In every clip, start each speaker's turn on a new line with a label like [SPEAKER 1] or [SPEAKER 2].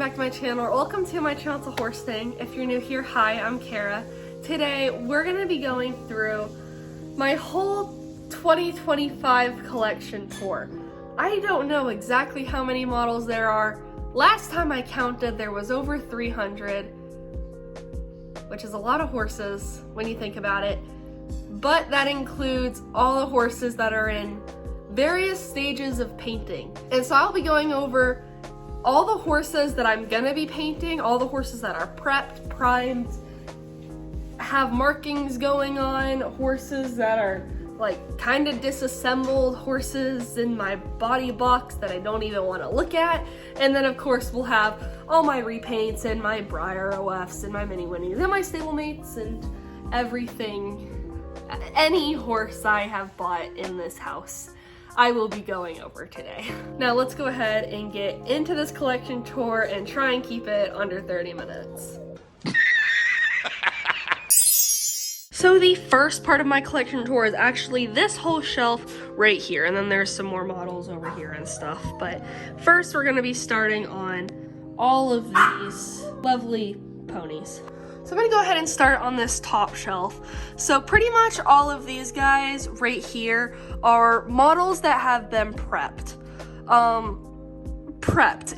[SPEAKER 1] back to my channel, or welcome to my channel. It's a horse thing. If you're new here, hi, I'm Kara. Today we're gonna be going through my whole 2025 collection tour. I don't know exactly how many models there are. Last time I counted, there was over 300, which is a lot of horses when you think about it. But that includes all the horses that are in various stages of painting. And so I'll be going over all the horses that I'm gonna be painting, all the horses that are prepped, primed, have markings going on, horses that are like kind of disassembled, horses in my body box that I don't even want to look at. And then of course we'll have all my repaints and my Briar OFs and my mini winnies and my stablemates and everything, any horse I have bought in this house, I will be going over today. Now let's go ahead and get into this collection tour and try and keep it under 30 minutes. So the first part of my collection tour is actually this whole shelf right here, and then there's some more models over here and stuff. But first we're gonna be starting on all of these lovely ponies. So I'm gonna go ahead and start on this top shelf. So pretty much all of these guys right here are models that have been prepped.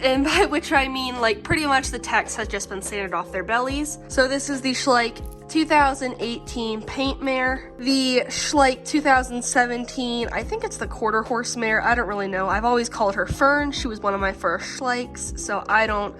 [SPEAKER 1] And by which I mean like pretty much the text has just been sanded off their bellies. So this is the Schleich 2018 paint mare, the Schleich 2017, I think it's the quarter horse mare, I don't really know. I've always called her Fern. She was one of my first Schleichs, so I don't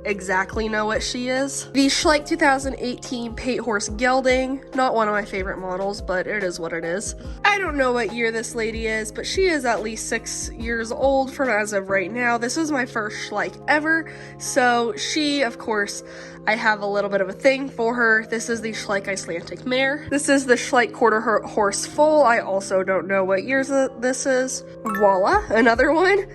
[SPEAKER 1] exactly know what she is. The Schleich 2018 paint horse gelding, not one of my favorite models, but it is what it is. I don't know what year this lady is, but she is at least 6 years old from as of right now. This is my first Schleich ever, so she, of course, I have a little bit of a thing for her. This is the Schleich Icelandic mare. This is the Schleich quarter horse foal. I also don't know what years this is. Voila, another one.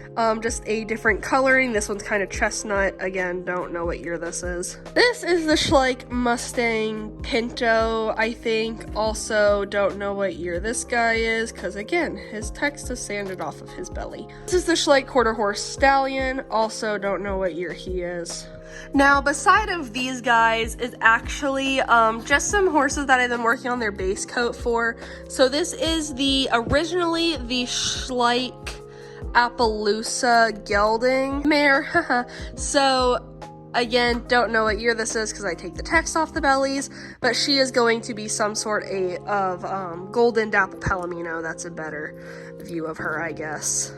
[SPEAKER 1] Just a different coloring. This one's kind of chestnut. Again, don't know what year this is. This is the Schleich Mustang Pinto, I think. Also don't know what year this guy is, because again, his text is sanded off of his belly. This is the Schleich quarter horse stallion. Also don't know what year he is. Now, beside of these guys is actually just some horses that I've been working on their base coat for. So this is originally the Schleich Appaloosa gelding mare. So again, don't know what year this is because I take the text off the bellies, but she is going to be some sort of golden dapple palomino. That's a better view of her, I guess.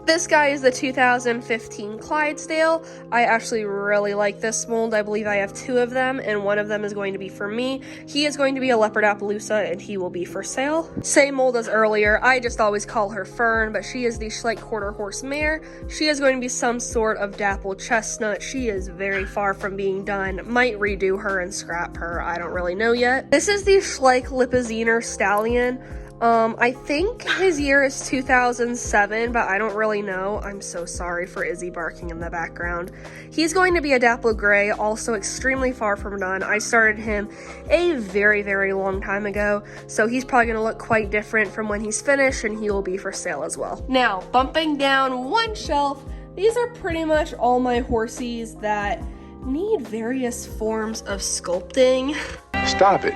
[SPEAKER 1] This guy is the 2015 Clydesdale. I actually really like this mold. I believe I have 2 of them, and one of them is going to be for me. He is going to be a Leopard Appaloosa, and he will be for sale. Same mold as earlier. I just always call her Fern, but she is the Schleich quarter horse mare. She is going to be some sort of dapple chestnut. She is very far from being done. Might redo her and scrap her. I don't really know yet. This is the Schleich Lipizzaner stallion. I think his year is 2007, but I don't really know. I'm so sorry for Izzy barking in the background. He's going to be a dapple gray, also extremely far from done. I started him a very, very long time ago, so he's probably going to look quite different from when he's finished, and he will be for sale as well. Now, bumping down one shelf, these are pretty much all my horsies that need various forms of sculpting.
[SPEAKER 2] Stop it.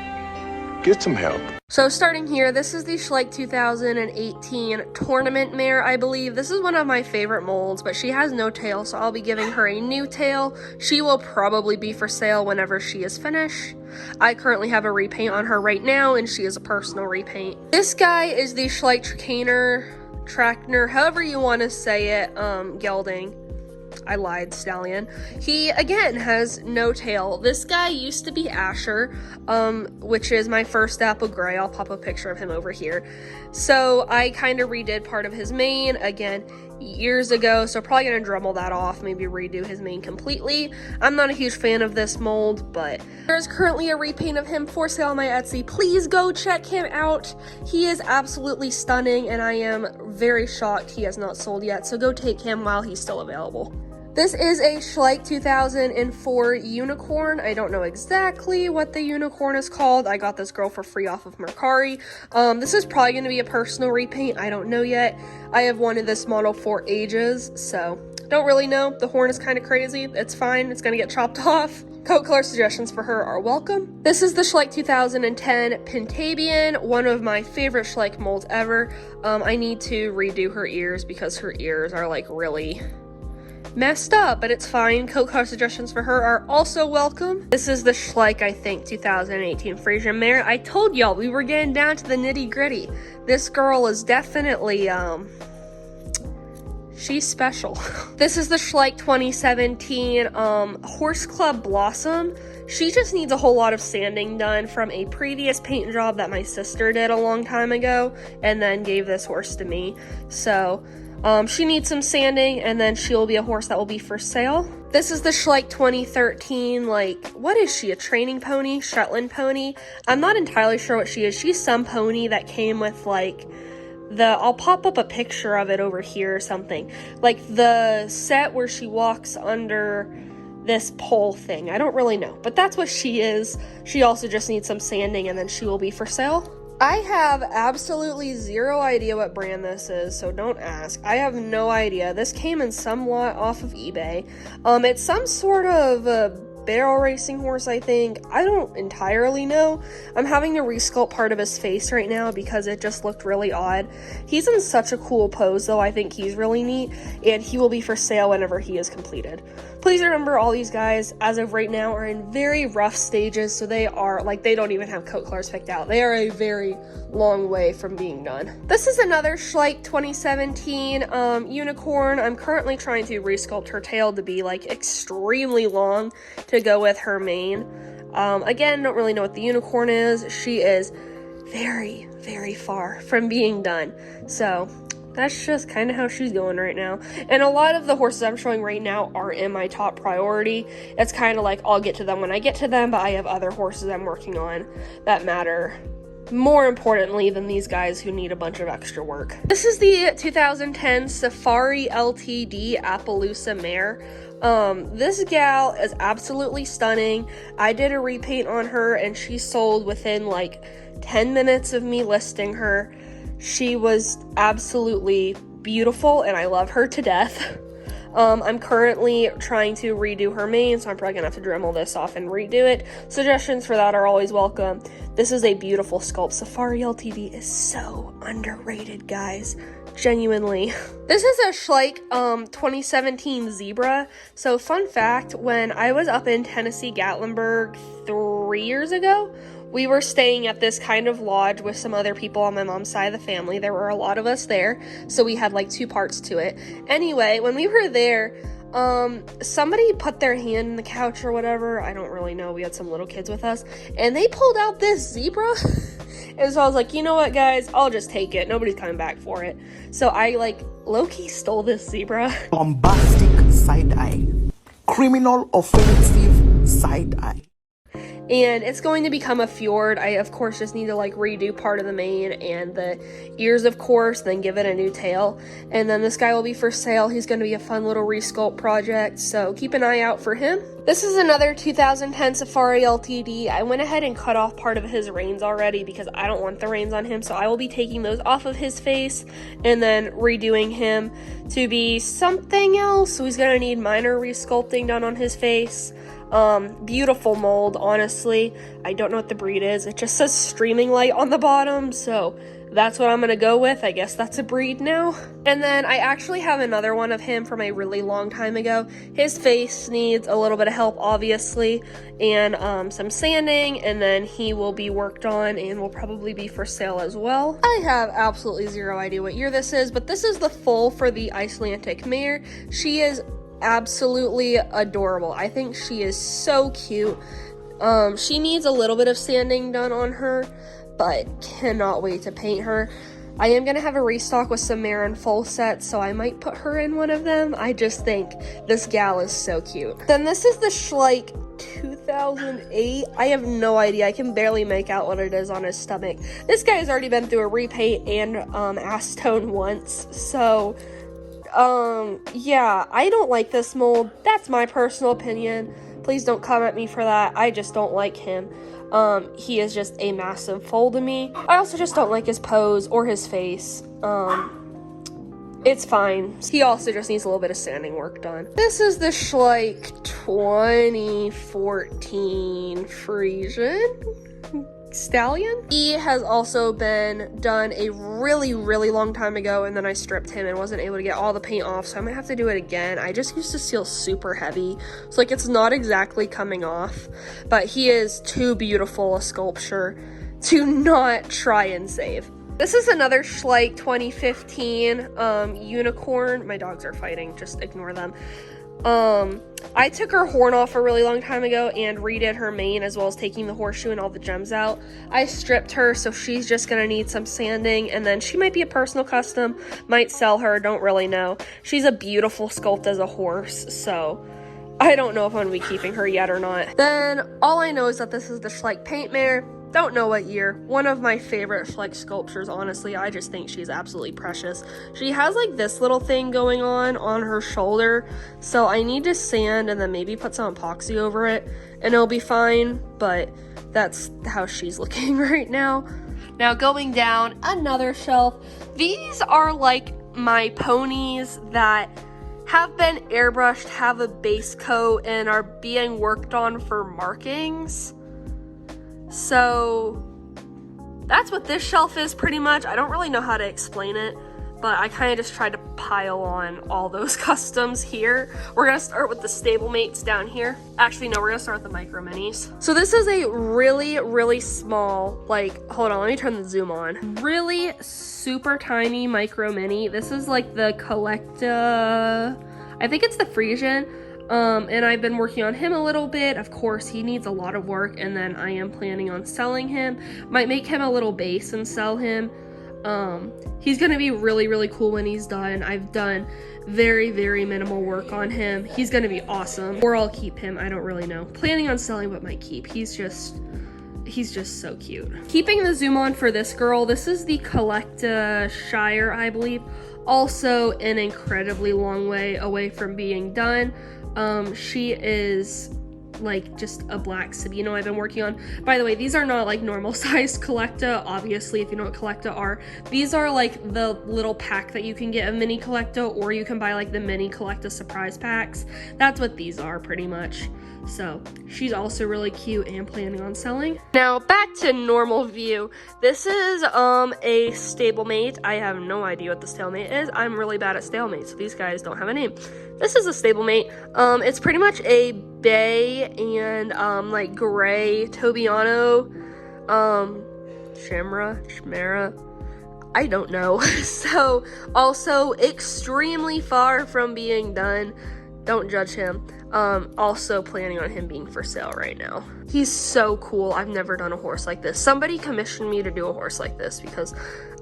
[SPEAKER 2] Get some help.
[SPEAKER 1] So starting here, this is the Schleich 2018 tournament mare, I believe. This is one of my favorite molds, but she has no tail, so I'll be giving her a new tail. She will probably be for sale whenever she is finished. I currently have a repaint on her right now, and she is a personal repaint. This guy is the Schleich Trackner, however you want to say it, gelding. I lied, stallion. He, again, has no tail. This guy used to be Asher, which is my first dapple gray. I'll pop a picture of him over here. So I kind of redid part of his mane, again, years ago, so probably gonna Dremel that off, maybe redo his mane completely. I'm not a huge fan of this mold, but there's currently a repaint of him for sale on my Etsy. Please go check him out. He is absolutely stunning, and I am very shocked he has not sold yet, so go take him while he's still available. This is a Schleich 2004 unicorn. I don't know exactly what the unicorn is called. I got this girl for free off of Mercari. This is probably going to be a personal repaint. I don't know yet. I have wanted this model for ages, so Don't really know. The horn is kind of crazy. It's fine. It's gonna get chopped off. Coat color suggestions for her are welcome. This is the Schleich 2010 Pentabian, one of my favorite Schleich molds ever. I need to redo her ears because her ears are like really messed up, but it's fine. Coat color suggestions for her are also welcome. This is the Schleich, I think, 2018 Frasier Mare. I told y'all we were getting down to the nitty gritty. This girl is definitely, she's special. This is the Schleich 2017 Horse Club Blossom. She just needs a whole lot of sanding done from a previous paint job that my sister did a long time ago and then gave this horse to me. So she needs some sanding, and then she'll be a horse that will be for sale. This is the Schleich 2013, like, what is she, a training pony? Shetland pony? I'm not entirely sure what she is. She's some pony that came with, like, I'll pop up a picture of it over here or something. Like, the set where she walks under this pole thing. I don't really know, but that's what she is. She also just needs some sanding, and then she will be for sale. I have absolutely zero idea what brand this is, so don't ask. I have no idea. This came in somewhat off of eBay. It's some sort of barrel racing horse, I think. I don't entirely know. I'm having to resculpt part of his face right now because it just looked really odd. He's in such a cool pose, though. I think he's really neat, and he will be for sale whenever he is completed. Please remember, all these guys, as of right now, are in very rough stages, so they are, like, they don't even have coat colors picked out. They are a very long way from being done. This is another Schleich 2017 unicorn. I'm currently trying to resculpt her tail to be, like, extremely long to go with her mane. Again, don't really know what the unicorn is. She is very, very far from being done. So that's just kind of how she's going right now. And a lot of the horses I'm showing right now aren't in my top priority. It's kind of like I'll get to them when I get to them, but I have other horses I'm working on that matter more importantly than these guys who need a bunch of extra work. This is the 2010 Safari LTD Appaloosa Mare. This gal is absolutely stunning. I did a repaint on her and she sold within like 10 minutes of me listing her. She was absolutely beautiful and I love her to death. I'm currently trying to redo her mane, so I'm probably gonna have to Dremel this off and redo it. Suggestions for that are always welcome. This is a beautiful sculpt. Safari LTD is so underrated, guys. Genuinely. This is a Schleich 2017 Zebra. So fun fact, when I was up in Tennessee, Gatlinburg 3 years ago, we were staying at this kind of lodge with some other people on my mom's side of the family. There were a lot of us there, so we had like two parts to it. Anyway, when we were there, somebody put their hand in the couch or whatever. I don't really know. We had some little kids with us, and they pulled out this zebra. And so I was like, you know what, guys? I'll just take it. Nobody's coming back for it. So I, like, low-key stole this zebra.
[SPEAKER 3] Bombastic side-eye. Criminal offensive side-eye.
[SPEAKER 1] And it's going to become a fjord. I, of course, just need to, like, redo part of the mane and the ears, of course, then give it a new tail. And then this guy will be for sale. He's going to be a fun little resculpt project, so keep an eye out for him. This is another 2010 Safari LTD. I went ahead and cut off part of his reins already because I don't want the reins on him, so I will be taking those off of his face and then redoing him to be something else. So he's going to need minor resculpting done on his face. Beautiful mold, honestly. I don't know what the breed is. It just says Streaming Light on the bottom, so that's what I'm gonna go with. I guess that's a breed now. And then I actually have another one of him from a really long time ago. His face needs a little bit of help, obviously, and some sanding, and then he will be worked on and will probably be for sale as well. I have absolutely zero idea what year this is, but this is the foal for the Icelandic mare. She is absolutely adorable. I think she is so cute. She needs a little bit of sanding done on her, but cannot wait to paint her. I am going to have a restock with some mare and foal sets, so I might put her in one of them. I just think this gal is so cute. Then this is the Schleich 2008. I have no idea. I can barely make out what it is on his stomach. This guy has already been through a repaint and acetone once, so yeah, I don't like this mold. That's my personal opinion. Please don't come at me for that. I just don't like him. He is just a massive foal to me. I also just don't like his pose or his face. It's fine. He also just needs a little bit of sanding work done. This is the Schleich 2014 Frisian Stallion. He has also been done a really long time ago, and then I stripped him and wasn't able to get all the paint off, so I might have to do it again. I just used to seal super heavy, so like it's not exactly coming off, but he is too beautiful a sculpture to not try and save. This is another Schleich 2015 unicorn. My dogs are fighting, just ignore them. I took her horn off a really long time ago and redid her mane, as well as taking the horseshoe and all the gems out. I stripped her, so she's just gonna need some sanding, and then she might be a personal custom, might sell her, don't really know. She's a beautiful sculpt as a horse, so I don't know if I'm gonna be keeping her yet or not. Then all I know is that this is the Schleich Paint Mare. Don't know what year. One of my favorite Schleich sculptures, honestly. I just think she's absolutely precious. She has like this little thing going on her shoulder, so I need to sand and then maybe put some epoxy over it and it'll be fine, but that's how she's looking right now. Now going down another shelf, these are like my ponies that have been airbrushed, have a base coat, and are being worked on for markings. So that's what this shelf is pretty much. I don't really know how to explain it, but I kind of just tried to pile on all those customs here. We're gonna start with the stablemates down here. Actually, no, we're gonna start with the micro minis. So this is a really small, like, hold on, let me turn the zoom on. Really super tiny micro mini. This is like the Collecta, I think it's the Frisian. And I've been working on him a little bit. Of course, he needs a lot of work, and then I am planning on selling him. Might make him a little base and sell him. He's gonna be really cool when he's done. I've done very minimal work on him. He's gonna be awesome. Or I'll keep him, I don't really know. Planning on selling, but might keep. He's just so cute. Keeping the zoom on for this girl, this is the Collecta Shire, I believe. Also an incredibly long way away from being done. She is like just a black Sabino I've been working on. By the way, these are not like normal sized Collecta, obviously, if you know what Collecta are. These are like the little pack that you can get of mini Collecta, or you can buy like the mini Collecta surprise packs. That's what these are pretty much. So she's also really cute and planning on selling. Now back to normal view. This is a stablemate. I have no idea what the stablemate is. I'm really bad at stablemate, so these guys don't have a name. This is a stablemate. It's pretty much a bay and like gray Tobiano, Chimera, I don't know. So also extremely far from being done. Don't judge him. Also planning on him being for sale right now. He's so cool. I've never done a horse like this. Somebody commissioned me to do a horse like this because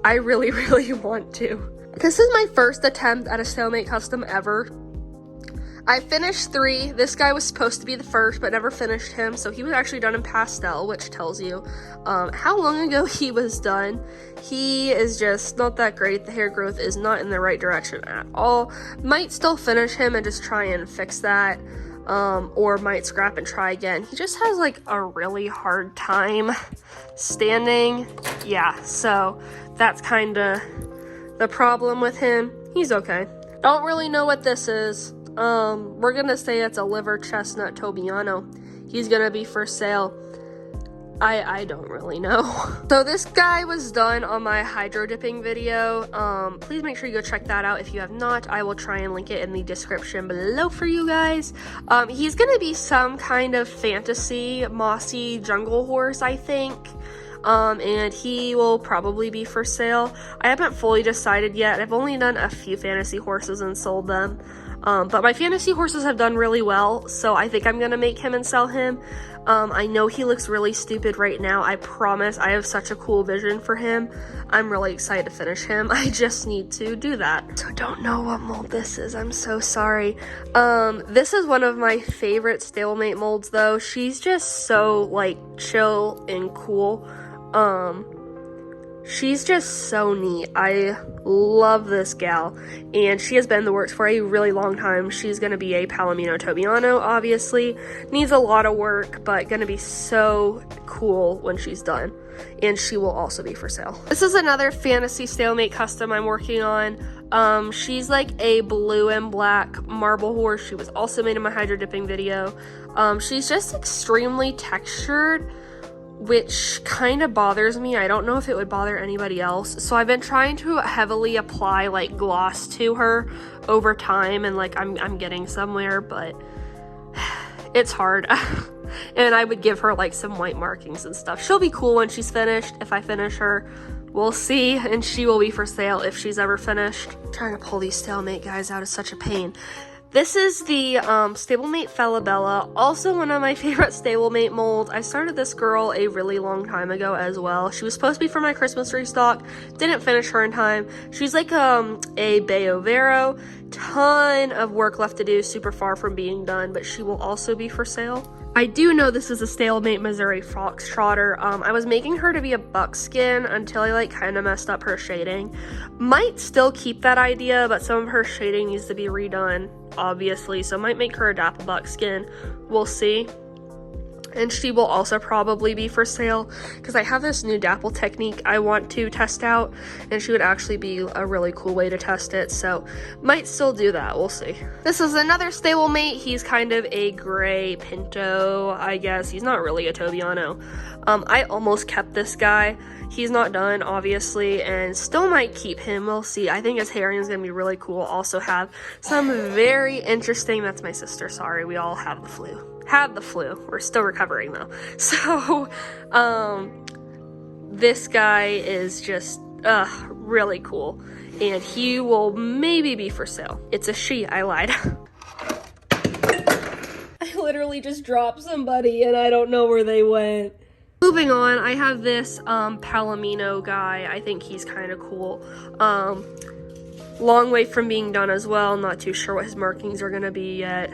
[SPEAKER 1] I really want to. This is my first attempt at a stalemate custom ever. I finished 3. This guy was supposed to be the first, but never finished him. So he was actually done in pastel, which tells you how long ago he was done. He is just not that great. The hair growth is not in the right direction at all. Might still finish him and just try and fix that. Or might scrap and try again. He just has like a really hard time standing. Yeah, so that's kind of the problem with him. He's okay. Don't really know what this is. We're gonna say it's a liver chestnut Tobiano. He's gonna be for sale. I don't really know. So this guy was done on my hydro dipping video. Please make sure you go check that out if you have not. I will try and link it in the description below for you guys. He's gonna be some kind of fantasy mossy jungle horse, I think. And he will probably be for sale. I haven't fully decided yet. I've only done a few fantasy horses and sold them. But my fantasy horses have done really well, so I think I'm gonna make him and sell him. I know he looks really stupid right now. I promise I have such a cool vision for him. I'm really excited to finish him. I just need to do that. So don't know what mold this is. I'm so sorry. This is one of my favorite stablemate molds though. She's just so like chill and cool. She's just so neat. I love this gal, and she has been in the works for a really long time. She's going to be a Palomino Tobiano, obviously. Needs a lot of work, but going to be so cool when she's done. And she will also be for sale. This is another fantasy stalemate custom I'm working on. She's like a blue and black marble horse. She was also made in my hydro dipping video. She's just extremely textured, which kind of bothers me. I don't know if it would bother anybody else. So I've been trying to heavily apply like gloss to her over time, and like I'm getting somewhere, but it's hard. And I would give her like some white markings and stuff. She'll be cool when she's finished. If I finish her, we'll see, and she will be for sale if she's ever finished. Trying to pull these stalemate guys out is such a pain. This is the Stablemate Falabella, also one of my favorite stablemate molds. I started this girl a really long time ago as well. She was supposed to be for my Christmas restock, didn't finish her in time. She's like a Bayo Vero, ton of work left to do, super far from being done, but she will also be for sale. I do know this is a Stalemate Missouri Foxtrotter. I was making her to be a buckskin until I like kind of messed up her shading. Might still keep that idea, but some of her shading needs to be redone, obviously, so might make her a dapple buckskin. We'll see. And she will also probably be for sale because I have this new dapple technique I want to test out, and she would actually be a really cool way to test it, so might still do that. We'll see. This is another stablemate. He's kind of a gray pinto, I guess. He's not really a Tobiano. I almost kept this guy. He's not done, obviously, and still might keep him. We'll see. I think his herring is going to be really cool. Also have some very interesting, that's my sister, sorry, we all have the flu. Had the flu. We're still recovering though. So, this guy is just, really cool. And he will maybe be for sale. It's a she, I lied. I literally just dropped somebody and I don't know where they went. Moving on, I have this, Palomino guy. I think he's kind of cool. Long way from being done as well. Not too sure what his markings are going to be yet.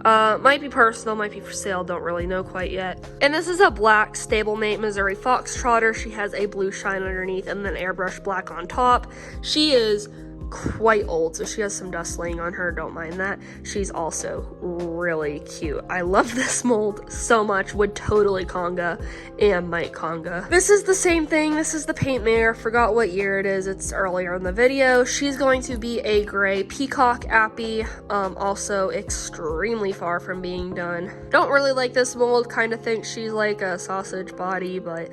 [SPEAKER 1] Might be personal, might be for sale, don't really know quite yet. And this is a black stablemate Missouri Foxtrotter. She has a blue shine underneath and then airbrush black on top. She is quite old, so she has some dust laying on her, don't mind that. She's also really cute. I love this mold so much, would totally conga and might conga. This is the same thing, this is the paint mare, forgot what year it is, it's earlier in the video. She's going to be a gray peacock appy, also extremely far from being done. Don't really like this mold, kind of think she's like a sausage body, but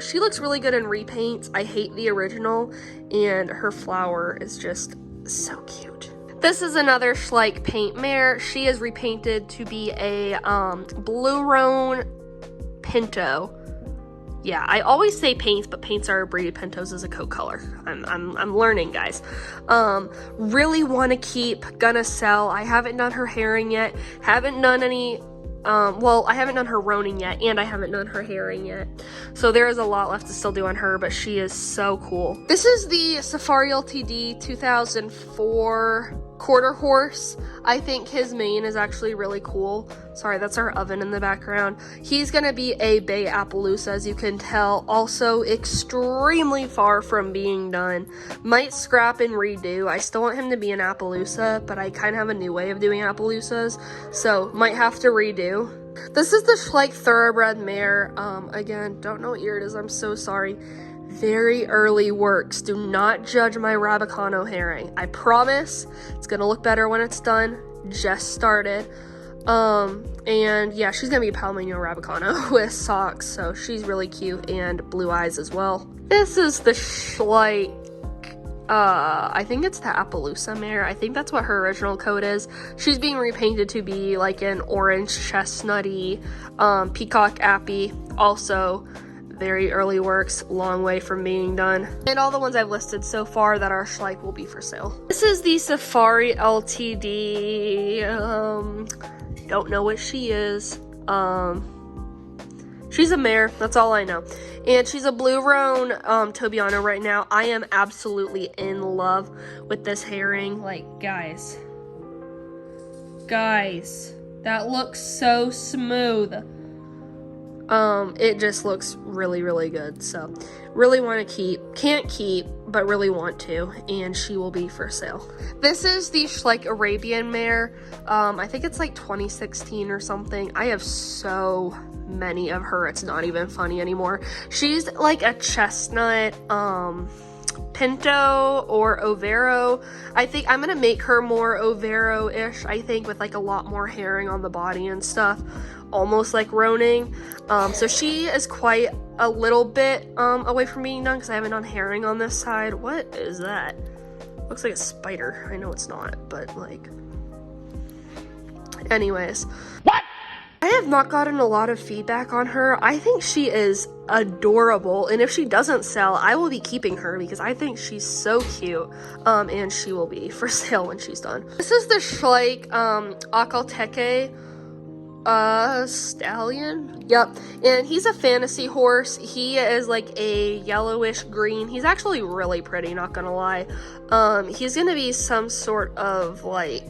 [SPEAKER 1] she looks really good in repaints. I hate the original, and her flower is just so cute. This is another Schleich paint mare. She is repainted to be a Blue Roan Pinto. Yeah, I always say paints, but paints are a breed. Pintos is a coat color. I'm learning, guys. Really want to keep, gonna sell. I haven't done her herring yet. Haven't done any. Well, I haven't done her roaning yet, and I haven't done her herring yet. So there is a lot left to still do on her, but she is so cool. This is the Safari LTD 2004 quarter horse. I think his mane is actually really cool. Sorry, that's our oven in the background. He's gonna be a Bay Appaloosa, as you can tell. Also extremely far from being done. Might scrap and redo. I still want him to be an Appaloosa, but I kind of have a new way of doing Appaloosas, so might have to redo. This is the Schleich Thoroughbred mare. Again, don't know what year it is. I'm so sorry. Very early works. Do not judge my Rabicano herring. I promise it's gonna look better when it's done. Just started. And yeah, she's gonna be a Palomino Rabicano with socks, so she's really cute, and blue eyes as well. This is the Schleich, I think it's the Appaloosa mare. I think that's what her original coat is. She's being repainted to be like an orange chestnutty, peacock appy. Also, very early works, long way from being done. And all the ones I've listed so far that are Schleich will be for sale. This is the Safari LTD. Don't know what she is. She's a mare, that's all I know. And she's a Blue Roan Tobiano right now. I am absolutely in love with this herring. Like, guys, that looks so smooth. It just looks really, really good. So really want to keep, can't keep, but really want to, and she will be for sale. This is the Schleich Arabian mare. I think it's like 2016 or something. I have so many of her, it's not even funny anymore. She's like a chestnut, Pinto or Overo. I think I'm gonna make her more Overo-ish, I think, with like a lot more herring on the body and stuff, almost like Roning. So she is quite a little bit away from being done because I haven't done herring on this side. What is that? Looks like a spider. I know it's not, but like, anyways. What? I have not gotten a lot of feedback on her. I think she is adorable, and if she doesn't sell, I will be keeping her because I think she's so cute, and she will be for sale when she's done. This is the Schleich Akalteke stallion. Yep, and he's a fantasy horse. He is like a yellowish green. He's actually really pretty, not gonna lie. He's gonna be some sort of like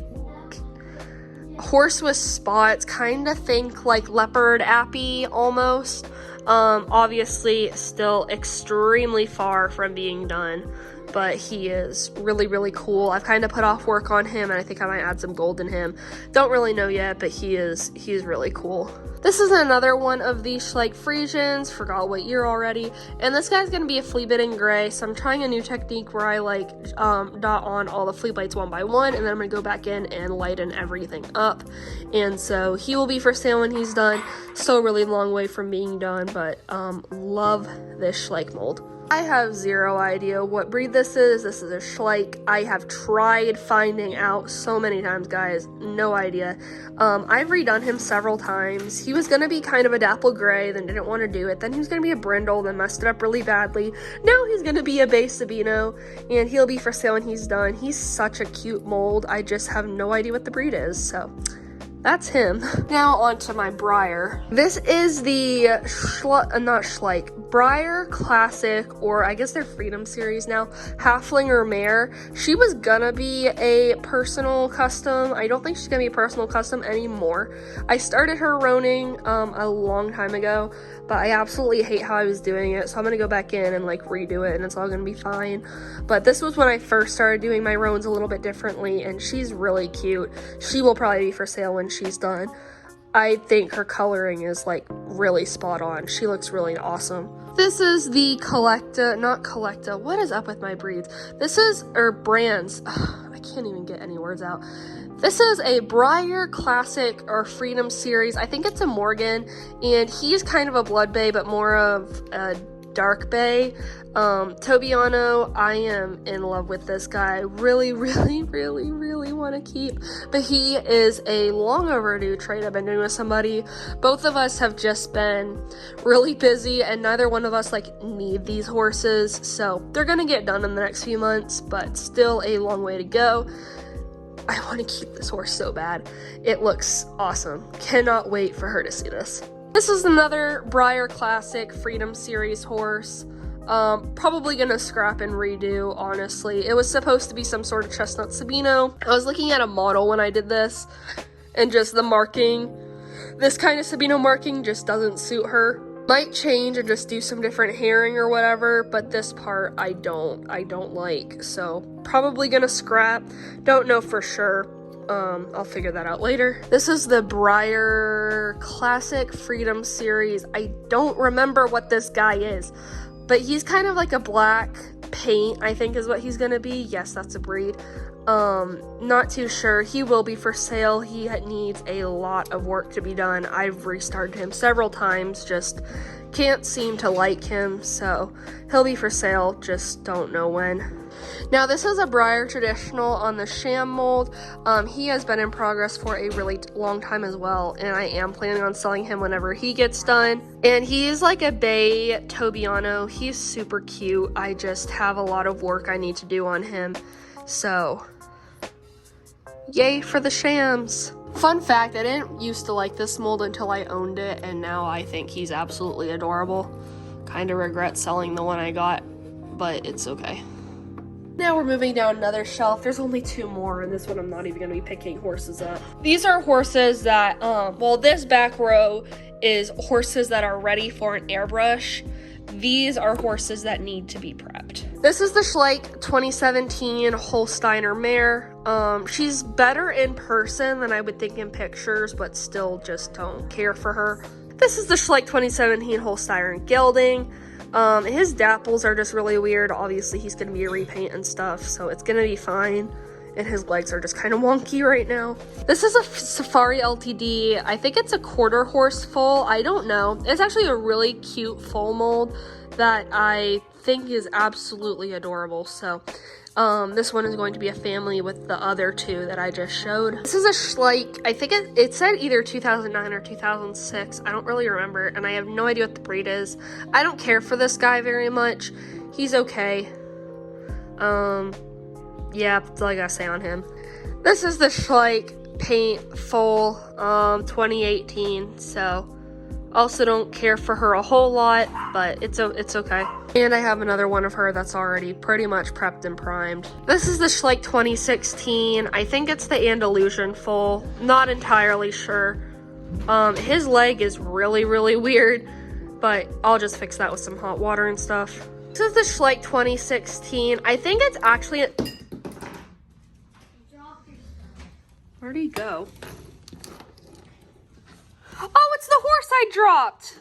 [SPEAKER 1] horse with spots, kind of think like leopard appy almost. Obviously still extremely far from being done, but he is really, really cool. I've kind of put off work on him, and I think I might add some gold in him. Don't really know yet, but he's really cool. This is another one of these Schleich Friesians, forgot what year already, and this guy's gonna be a flea bitten gray. So I'm trying a new technique where I like dot on all the flea bites one by one, and then I'm gonna go back in and lighten everything up. And so he will be for sale when he's done. Still a really long way from being done, but love this Schleich mold. I have zero idea what breed this is. This is a Schleich. I have tried finding out so many times, guys. No idea. I've redone him several times. He was going to be kind of a dapple gray, then didn't want to do it. Then he was going to be a brindle, then messed it up really badly. Now he's going to be a bay Sabino, and he'll be for sale when he's done. He's such a cute mold. I just have no idea what the breed is, so that's him. Now on to my Breyer. This is the not Schleich, Breyer Classic, or I guess they're Freedom Series now, Halflinger mare. She was gonna be a personal custom. I don't think she's gonna be a personal custom anymore. I started her Roning a long time ago, but I absolutely hate how I was doing it, so I'm gonna go back in and like redo it, and it's all gonna be fine. But this was when I first started doing my roans a little bit differently, and she's really cute. She will probably be for sale when she's done. I think her coloring is like really spot on. She looks really awesome. This is the not Collecta. What is up with my breeds? This is, or brands. Ugh, I can't even get any words out. This is a Breyer Classic or Freedom Series. I think it's a Morgan, and he's kind of a blood bay, but more of a dark bay. Tobiano, I am in love with this guy. Really, really, really, really want to keep. But he is a long overdue trade I've been doing with somebody. Both of us have just been really busy, and neither one of us like need these horses. So they're gonna get done in the next few months, but still a long way to go. I want to keep this horse so bad. It looks awesome. Cannot wait for her to see this. This is another Breyer Classic Freedom Series horse. Probably gonna scrap and redo, honestly. It was supposed to be some sort of chestnut Sabino. I was looking at a model when I did this, and just the marking, this kind of Sabino marking just doesn't suit her. Might change and just do some different herring or whatever, but this part I don't like, so probably gonna scrap. Don't know for sure. I'll figure that out later. This is the Breyer Classic Freedom Series. I don't remember what this guy is, but he's kind of like a black paint, I think is what he's gonna be. Yes, that's a breed. Not too sure. He will be for sale. He needs a lot of work to be done. I've restarted him several times, just can't seem to like him, so he'll be for sale, just don't know when. Now this is a Breyer Traditional on the sham mold. He has been in progress for a really long time as well, and I am planning on selling him whenever he gets done. And he is like a bay Tobiano. He's super cute. I just have a lot of work I need to do on him, so yay for the shams. Fun fact, I didn't used to like this mold until I owned it, and now I think he's absolutely adorable. Kind of regret selling the one I got, but it's okay. Now we're moving down another shelf. There's only 2 more, and this one I'm not even going to be picking horses up. These are horses that, well, this back row is horses that are ready for an airbrush. These are horses that need to be prepped. This is the Schleich 2017 Holsteiner mare. She's better in person than I would think in pictures, but still just don't care for her. This is the Schleich 2017 Holsteiner gelding. His dapples are just really weird. Obviously, he's going to be a repaint and stuff, so it's going to be fine. And his legs are just kind of wonky right now. This is a Safari LTD. I think it's a 1/4 horse foal. I don't know. It's actually a really cute foal mold that I think is absolutely adorable. So this one is going to be a family with the other 2 that I just showed. This is a Schleich. I think it said either 2009 or 2006. I don't really remember, and I have no idea what the breed is. I don't care for this guy very much. He's okay. Yeah, that's all I gotta say on him. This is the Schleich paint foal 2018. So also don't care for her a whole lot, but it's okay. And I have another one of her that's already pretty much prepped and primed. This is the Schleich 2016. I think it's the Andalusian foal. Not entirely sure. His leg is really, really weird, but I'll just fix that with some hot water and stuff. This is the Schleich 2016. I think it's actually... Where'd he go? Oh, it's the horse I dropped!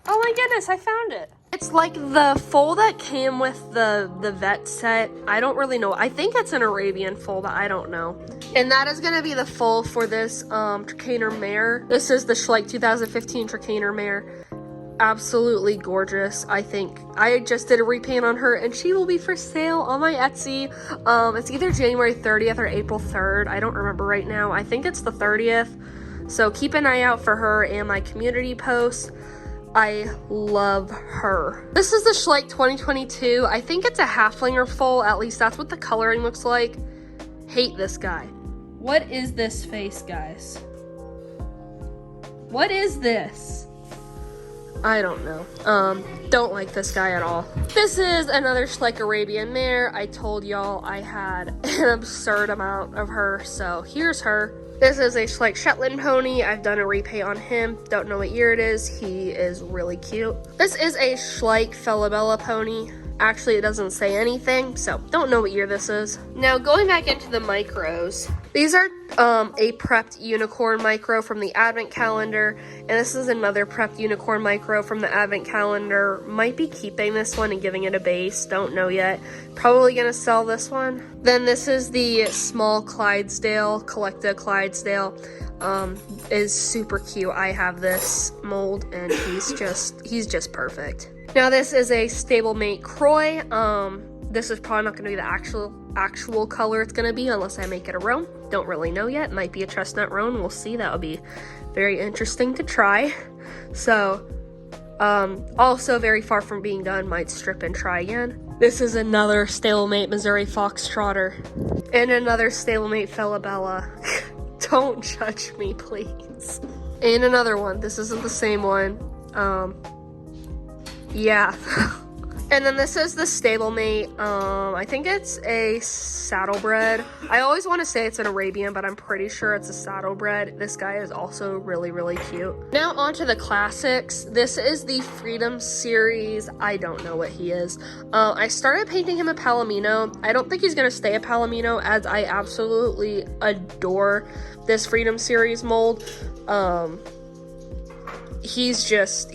[SPEAKER 1] Oh my goodness, I found it. It's like the foal that came with the vet set. I don't really know. I think it's an Arabian foal, but I don't know. And that is going to be the foal for this Trakehner mare. This is the Schleich 2015 Trakehner mare. Absolutely gorgeous. I think I just did a repaint on her, and she will be for sale on my Etsy. It's either January 30th or April 3rd. I don't remember right now. I think it's the 30th. So keep an eye out for her and my community posts. I love her. This is the Schleich 2022. I think it's a halflinger foal. At least that's what the coloring looks like. Hate this guy. What is this face, guys? What is this? I don't know. Don't like this guy at all. This is another Schleich Arabian mare. I told y'all I had an absurd amount of her, so here's her. This is a Schleich Shetland pony. I've done a repaint on him. Don't know what year it is. He is really cute. This is a Schleich Falabella pony. Actually, it doesn't say anything, so don't know what year this is. Now, going back into the micros. These are a prepped unicorn micro from the advent calendar, and this is another prepped unicorn micro from the advent calendar. Might be keeping this one and giving it a base. Don't know yet. Probably gonna sell this one. Then this is the small Clydesdale, Collecta Clydesdale. Is super cute. I have this mold, and he's just perfect. Now this is a stablemate Croy. This is probably not going to be the actual color it's going to be unless I make it a roan. Don't really know yet. Might be a chestnut roan. We'll see. That would be very interesting to try. So, also very far from being done. Might strip and try again. This is another stablemate Missouri Foxtrotter. And another stablemate Falabella. Don't judge me, please. And another one. This isn't the same one. Yeah. And then this is the stablemate. I think it's a saddlebred. I always want to say it's an Arabian, but I'm pretty sure it's a saddlebred. This guy is also really, really cute. Now on to the classics. This is the Freedom series. I don't know what he is. I started painting him a Palomino. I don't think he's going to stay a Palomino, as I absolutely adore this Freedom series mold. He's just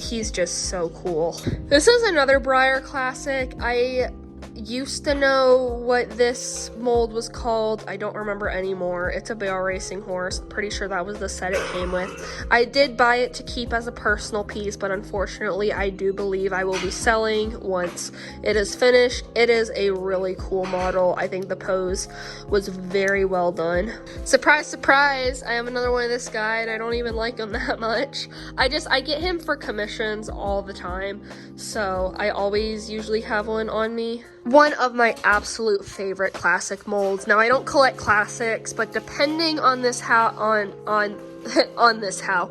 [SPEAKER 1] so cool. This is another Breyer classic. I used to know what this mold was called. I don't remember anymore. It's a barrel racing horse. I'm pretty sure that was the set it came with. I did buy it to keep as a personal piece, but unfortunately I do believe I will be selling once it is finished. It is a really cool model. I think the pose was very well done. Surprise, surprise, I have another one of this guy, and I don't even like him that much. I get him for commissions all the time, so I always usually have one on me. One of my absolute favorite classic molds. Now I don't collect classics, but depending on this on this how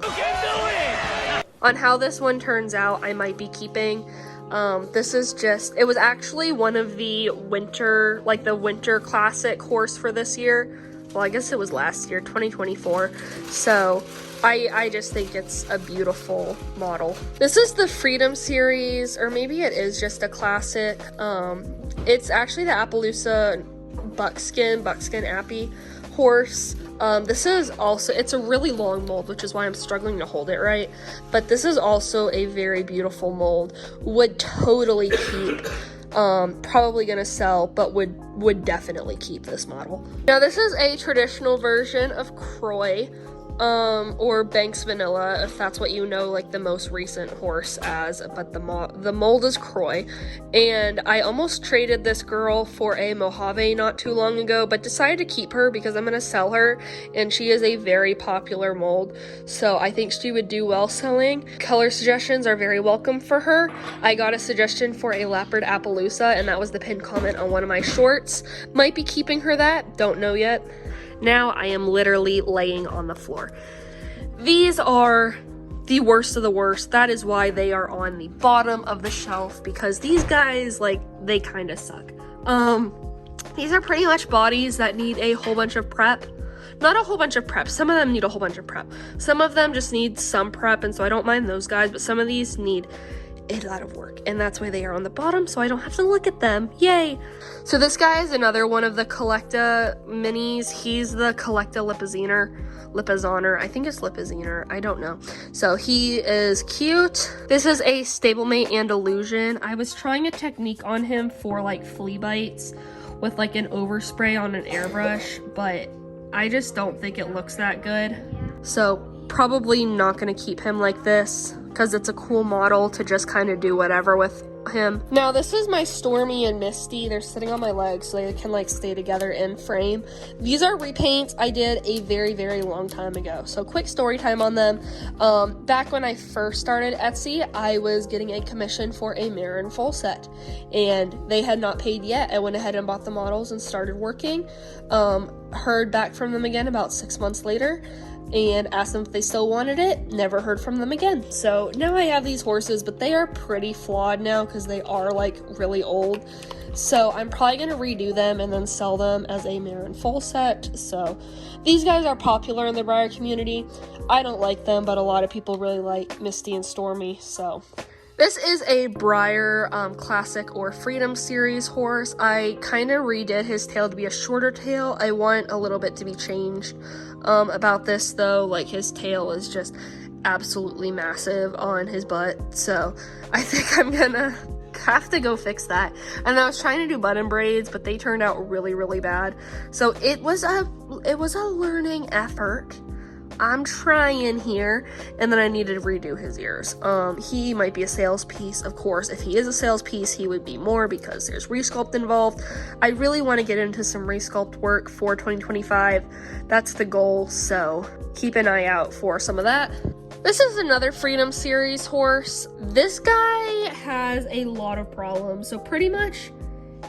[SPEAKER 1] this one turns out, I might be keeping. This is just, it was actually one of the winter, like the winter classic horse for this year. Well, I guess it was last year, 2024. So I just think it's a beautiful model. This is the Freedom series, or maybe it is just a classic. It's actually the Appaloosa Buckskin Appy horse. This is also, it's a really long mold, which is why I'm struggling to hold it right. But this is also a very beautiful mold. Would totally keep. Probably gonna sell, but would definitely keep this model. Now this is a traditional version of Croy, or Banks Vanilla, if that's what you know, like the most recent horse as, but the mold is Croy. And I almost traded this girl for a Mojave not too long ago, but decided to keep her because I'm gonna sell her, and she is a very popular mold, so I think she would do well selling. Color suggestions are very welcome for her. I got a suggestion for a Leopard Appaloosa, and that was the pinned comment on one of my shorts. Might be keeping her that, don't know yet. Now I am literally laying on the floor. These are the worst of the worst. That is why they are on the bottom of the shelf, because these guys, like, they kind of suck. These are pretty much bodies that need a whole bunch of prep. Not a whole bunch of prep. Some of them need a whole bunch of prep. Some of them just need some prep, and so I don't mind those guys, but some of these need a lot of work, and that's why they are on the bottom, so I don't have to look at them. Yay! So this guy is another one of the Collecta minis. He's the Collecta Lipizziner. I think it's Lipizziner. I don't know. So he is cute. This is a stablemate and illusion. I was trying a technique on him for like flea bites with like an overspray on an airbrush, but I just don't think it looks that good. So probably not gonna keep him like this, because it's a cool model to just kind of do whatever with him. Now this is my Stormy and Misty. They're sitting on my legs so they can like stay together in frame. These are repaints I did a very, very long time ago. So quick story time on them. Back when I first started Etsy, I was getting a commission for a Marin full set, and they had not paid yet. I went ahead and bought the models and started working. Heard back from them again about 6 months later and asked them if they still wanted it. Never heard from them again. So now I have these horses, but they are pretty flawed now because they are like really old. So I'm probably going to redo them and then sell them as a Marin full set. So these guys are popular in the Briar community. I don't like them, but a lot of people really like Misty and Stormy. So this is a Briar Classic or Freedom Series horse. I kind of redid his tail to be a shorter tail. I want a little bit to be changed about this though. Like his tail is just absolutely massive on his butt. So I think I'm gonna have to go fix that. And I was trying to do button braids, but they turned out really, really bad. So it was a learning effort. I'm trying here. And then I needed to redo his ears. He might be a sales piece. Of course, if he is a sales piece, he would be more because there's resculpt involved. I really want to get into some resculpt work for 2025. That's the goal, so keep an eye out for some of that. This is another Freedom Series horse. This guy has a lot of problems. So pretty much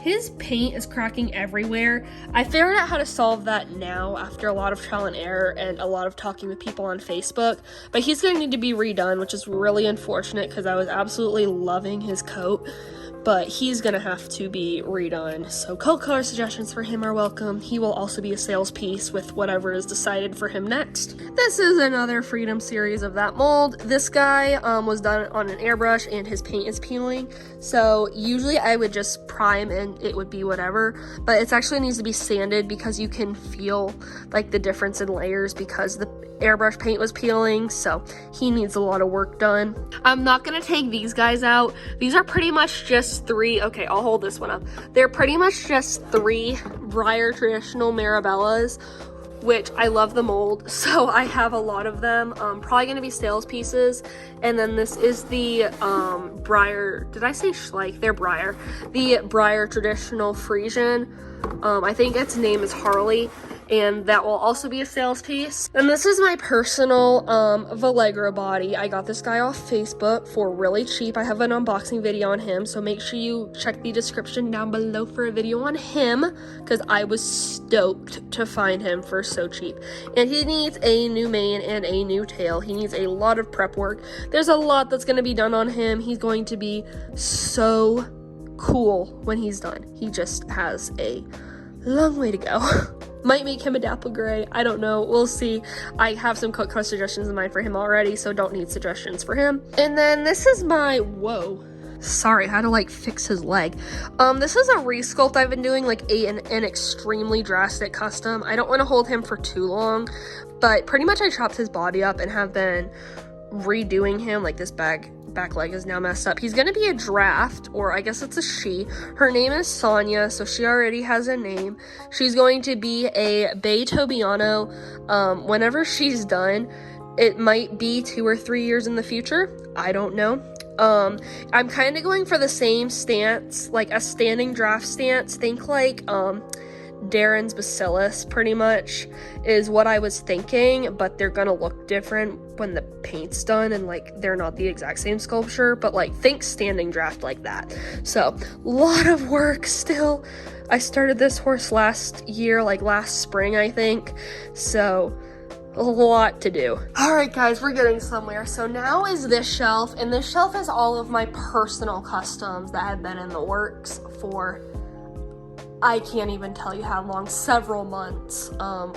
[SPEAKER 1] his paint is cracking everywhere. I figured out how to solve that now after a lot of trial and error and a lot of talking with people on Facebook. But he's going to need to be redone, which is really unfortunate because I was absolutely loving his coat. But he's going to have to be redone. So coat color suggestions for him are welcome. He will also be a sales piece with whatever is decided for him next. This is another Freedom Series of that mold. This guy was done on an airbrush and his paint is peeling. So usually I would just prime and it would be whatever. But it actually needs to be sanded because you can feel like the difference in layers because the airbrush paint was peeling. So he needs a lot of work done. I'm not going to take these guys out. These are pretty much just three. Okay, I'll hold this one up. They're pretty much just three Briar traditional Marabellas, which I love the mold, so I have a lot of them. Probably going to be sales pieces. And then this is the Briar, did I say Schleich? They're Briar. The Briar traditional Frisian. I think its name is Harley. and that will also be a sales piece. And this is my personal Vallegro body. I got this guy off Facebook for really cheap. I have an unboxing video on him, so make sure you check the description down below for a video on him, because I was stoked to find him for so cheap. And he needs a new mane and a new tail. He needs a lot of prep work. There's a lot that's going to be done on him. He's going to be so cool when he's done. He just has a long way to go. Might make him a dapple gray. I don't know. We'll see. I have some cut color suggestions in mind for him already, so don't need suggestions for him. And then this is my, whoa. Sorry, I had to like fix his leg. This is a resculpt I've been doing, like an extremely drastic custom. I don't want to hold him for too long, but pretty much I chopped his body up and have been redoing him. Like this back leg is now messed up. He's gonna be a draft, or I guess it's a she. Her name is Sonia, so she already has a name. She's going to be a Bay Tobiano. Whenever she's done, it might be 2 or 3 years in the future. I don't know. I'm kind of going for the same stance, like a standing draft stance. Think like Darren's Bacillus pretty much is what I was thinking, but they're gonna look different when the paint's done, and like they're not the exact same sculpture, but like think standing draft like that. So a lot of work still. I started this horse last year, like last spring I think, so a lot to do. All right guys, we're getting somewhere. So now is this shelf, and this shelf is all of my personal customs that have been in the works for, I can't even tell you how long, several months,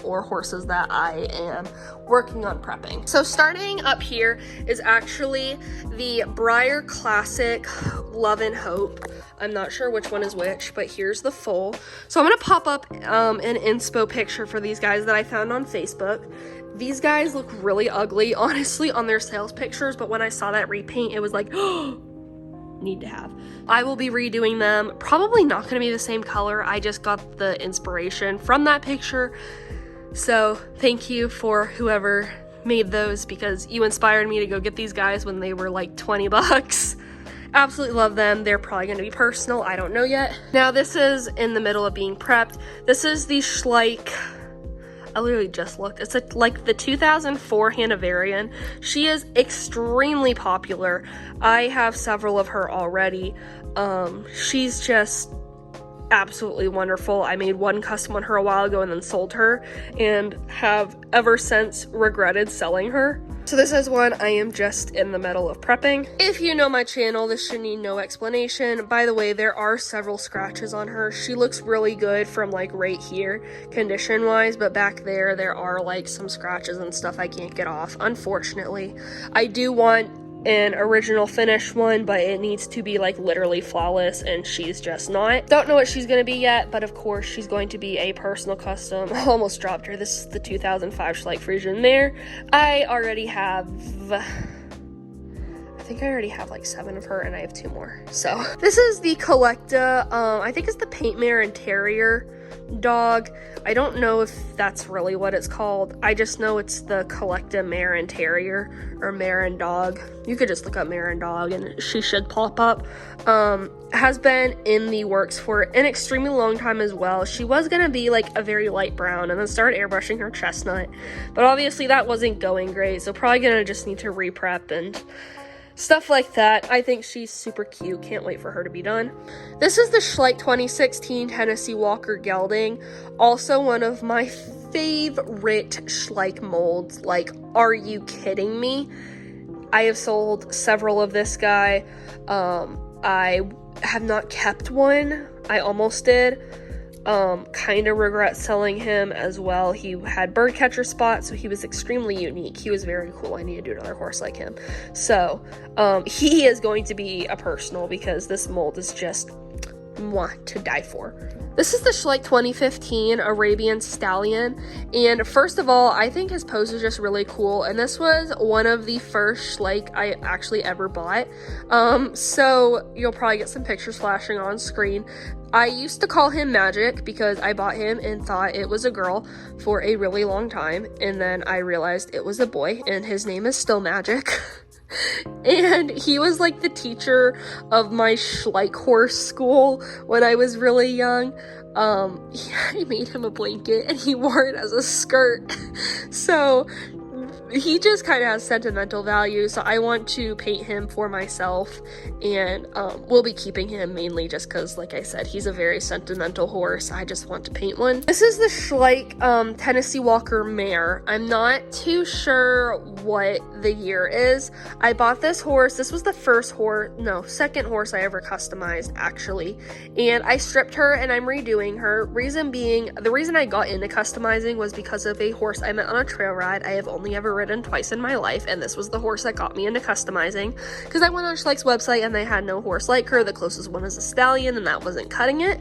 [SPEAKER 1] or horses that I am working on prepping. So starting up here is actually the Breyer Classic Love and Hope. I'm not sure which one is which, but here's the full. So I'm gonna pop up an inspo picture for these guys that I found on Facebook. These guys look really ugly, honestly, on their sales pictures, but when I saw that repaint, it was like, oh, need to have. I will be redoing them. Probably not going to be the same color. I just got the inspiration from that picture. So thank you for whoever made those, because you inspired me to go get these guys when they were like 20 bucks. Absolutely love them. They're probably going to be personal. I don't know yet. Now this is in the middle of being prepped. This is the Schleich. I literally just looked. It's like the 2004 Hanoverian. She is extremely popular. I have several of her already. She's just absolutely wonderful. I made one custom on her a while ago and then sold her, and have ever since regretted selling her. So this is one I am just in the middle of prepping. If you know my channel, this should need no explanation. By the way, there are several scratches on her. She looks really good from like right here, condition wise, but back there are like some scratches and stuff I can't get off, unfortunately. I do want an original finish one, but it needs to be like literally flawless, and she's just not. Don't know what she's gonna be yet, but of course she's going to be a personal custom. I almost dropped her. This is the 2005 Schleich Friesian mare. I already have, I think I already have like 7 of her, and I have 2 more. So this is the Collecta. I think it's the Paint Mare and Terrier dog. I don't know if that's really what it's called. I just know it's the Collecta Mare and Terrier, or Mare and Dog. You could just look up Mare and Dog and she should pop up. Has been in the works for an extremely long time as well. She was gonna be like a very light brown, and then started airbrushing her chestnut, but obviously that wasn't going great, so probably gonna just need to re-prep and stuff like that. I think she's super cute. Can't wait for her to be done. This is the Schleich 2016 Tennessee Walker Gelding. Also one of my favorite Schleich molds. Like, are you kidding me? I have sold several of this guy. I have not kept one. I almost did. Kind of regret selling him as well. He had bird catcher spots, so he was extremely unique. He was very cool. I need to do another horse like him. So he is going to be a personal, because this mold is just mwah, to die for. This is the Schleich 2015 Arabian Stallion, and first of all, I think his pose is just really cool, and this was one of the first Schleich I actually ever bought, so you'll probably get some pictures flashing on screen. I used to call him Magic because I bought him and thought it was a girl for a really long time, and then I realized it was a boy, and his name is still Magic. And he was like the teacher of my Schleich horse school when I was really young. I made him a blanket and he wore it as a skirt. So he just kind of has sentimental value, so I want to paint him for myself, and we'll be keeping him mainly just because, like I said, he's a very sentimental horse. I just want to paint one. This is the Schleich Tennessee Walker mare. I'm not too sure what the year is. I bought this horse. This was the second horse I ever customized, actually, and I stripped her and I'm redoing her. Reason being, the reason I got into customizing was because of a horse I met on a trail ride. I have only ever ridden twice in my life, and this was the horse that got me into customizing because I went on Schleich's website and they had no horse like her. The closest one is a stallion, and that wasn't cutting it.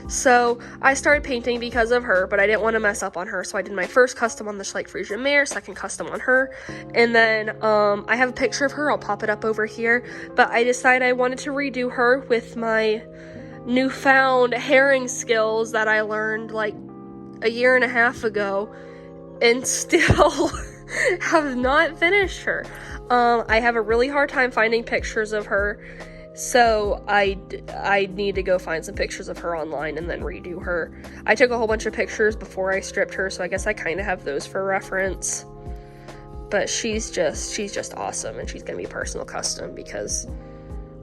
[SPEAKER 1] So I started painting because of her, but I didn't want to mess up on her, so I did my first custom on the Schleich Friesian mare, second custom on her, and then I have a picture of her. I'll pop it up over here, but I decided I wanted to redo her with my newfound herring skills that I learned like a year and a half ago, and still have not finished her. I have a really hard time finding pictures of her, so I need to go find some pictures of her online and then redo her. I took a whole bunch of pictures before I stripped her, so I guess I kind of have those for reference. But she's just awesome, and she's gonna be personal custom because,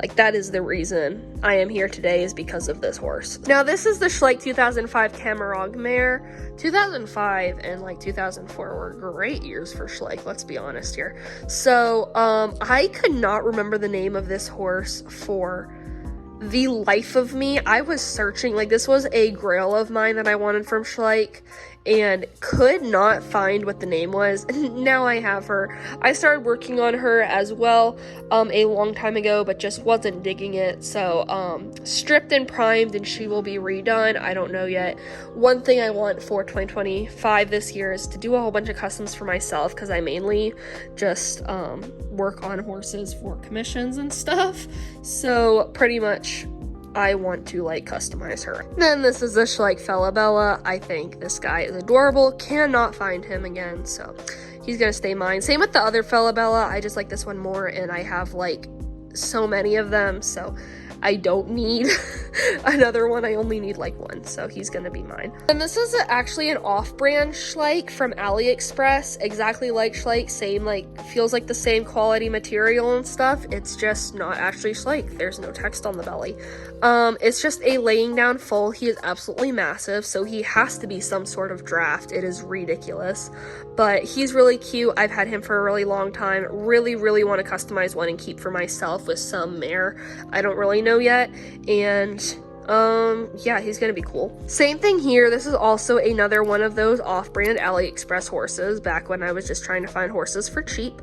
[SPEAKER 1] like, that is the reason I am here today, is because of this horse. Now, this is the Schleich 2005 Camarog mare. 2005 and like 2004 were great years for Schleich, let's be honest here. So, I could not remember the name of this horse for the life of me. I was searching, like, this was a grail of mine that I wanted from Schleich, and could not find what the name was. Now I have her. I started working on her as well a long time ago, but just wasn't digging it. So stripped and primed, and she will be redone. I don't know yet. One thing I want for 2025 this year is to do a whole bunch of customs for myself, because I mainly just work on horses for commissions and stuff. So pretty much I want to, like, customize her. Then this is the Schleich Falabella. I think this guy is adorable. Cannot find him again, so he's gonna stay mine. Same with the other Falabella. I just like this one more, and I have, like, so many of them, so I don't need another one. I only need like one, so he's gonna be mine. And this is actually an off-brand Schleich from AliExpress, exactly like Schleich, same, like, feels like the same quality material and stuff. It's just not actually Schleich. There's no text on the belly. It's just a laying down foal. He is absolutely massive, so he has to be some sort of draft. It is ridiculous, but he's really cute. I've had him for a really long time. Really want to customize one and keep for myself with some mare I don't really know yet, and yeah, he's gonna be cool. Same thing here. This is also another one of those off-brand AliExpress horses, back when I was just trying to find horses for cheap.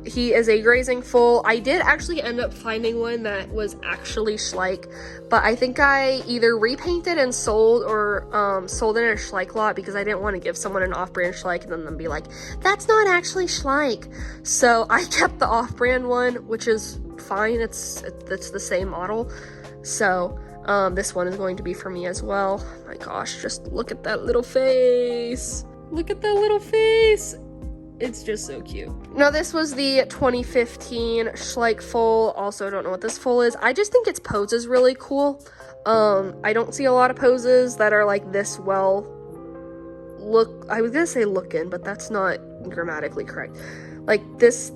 [SPEAKER 1] He is a grazing foal. I did actually end up finding one that was actually Schleich, but I think I either repainted and sold, or sold in a Schleich lot, because I didn't want to give someone an off-brand Schleich and then them be like, that's not actually Schleich. So I kept the off-brand one, which is fine. It's the same model. So this one is going to be for me as well. My gosh, just look at that little face. Look at that little face. It's just so cute. Now, this was the 2015 Schleich foal. Also, don't know what this foal is. I just think its pose is really cool. I don't see a lot of poses that are like this well I was gonna say looking, but that's not grammatically correct. Like this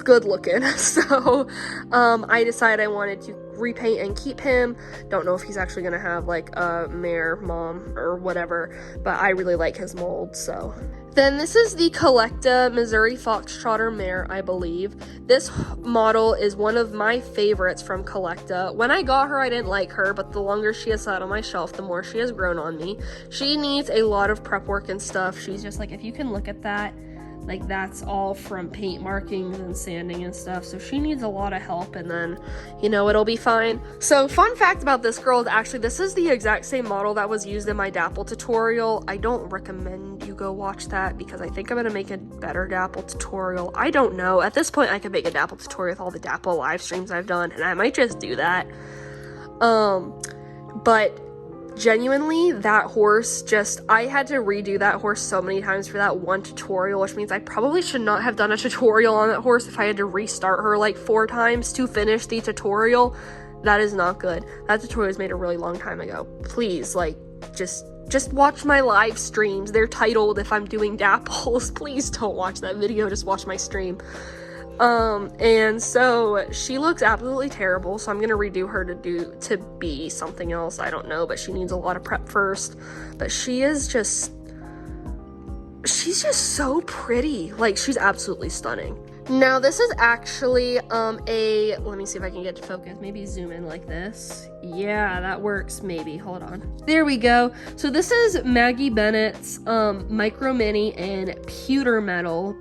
[SPEAKER 1] good looking. So I decided I wanted to repaint and keep him. Don't know if he's actually gonna have like a mare mom or whatever, but I really like his mold. So then this is the Collecta Missouri Foxtrotter mare, I believe. This model is one of my favorites from Collecta. When I got her, I didn't like her, but the longer she has sat on my shelf, the more she has grown on me. She needs a lot of prep work and stuff. She's just like, if you can look at that, like, that's all from paint markings and sanding and stuff, so she needs a lot of help, and then, you know, it'll be fine. So fun fact about this girl is actually this is the exact same model that was used in my dapple tutorial. I don't recommend you go watch that, because I think I'm gonna make a better dapple tutorial. I don't know. At this point, I could make a dapple tutorial with all the dapple live streams I've done, and I might just do that. But genuinely, that horse I had to redo that horse so many times for that one tutorial, which means I probably should not have done a tutorial on that horse if I had to restart her like 4 times to finish the tutorial. That is not good. That tutorial was made a really long time ago. Please, like, just watch my live streams. They're titled If I'm Doing Dapples. Please don't watch that video, just watch my stream. And so she looks absolutely terrible, so I'm gonna redo her to be something else. I don't know, but she needs a lot of prep first. But she's just so pretty. Like, she's absolutely stunning. Now, this is actually let me see if I can get to focus. Maybe zoom in like this. Yeah, that works. Maybe. Hold on. There we go. So this is Maggie Bennett's Micro Mini and pewter metal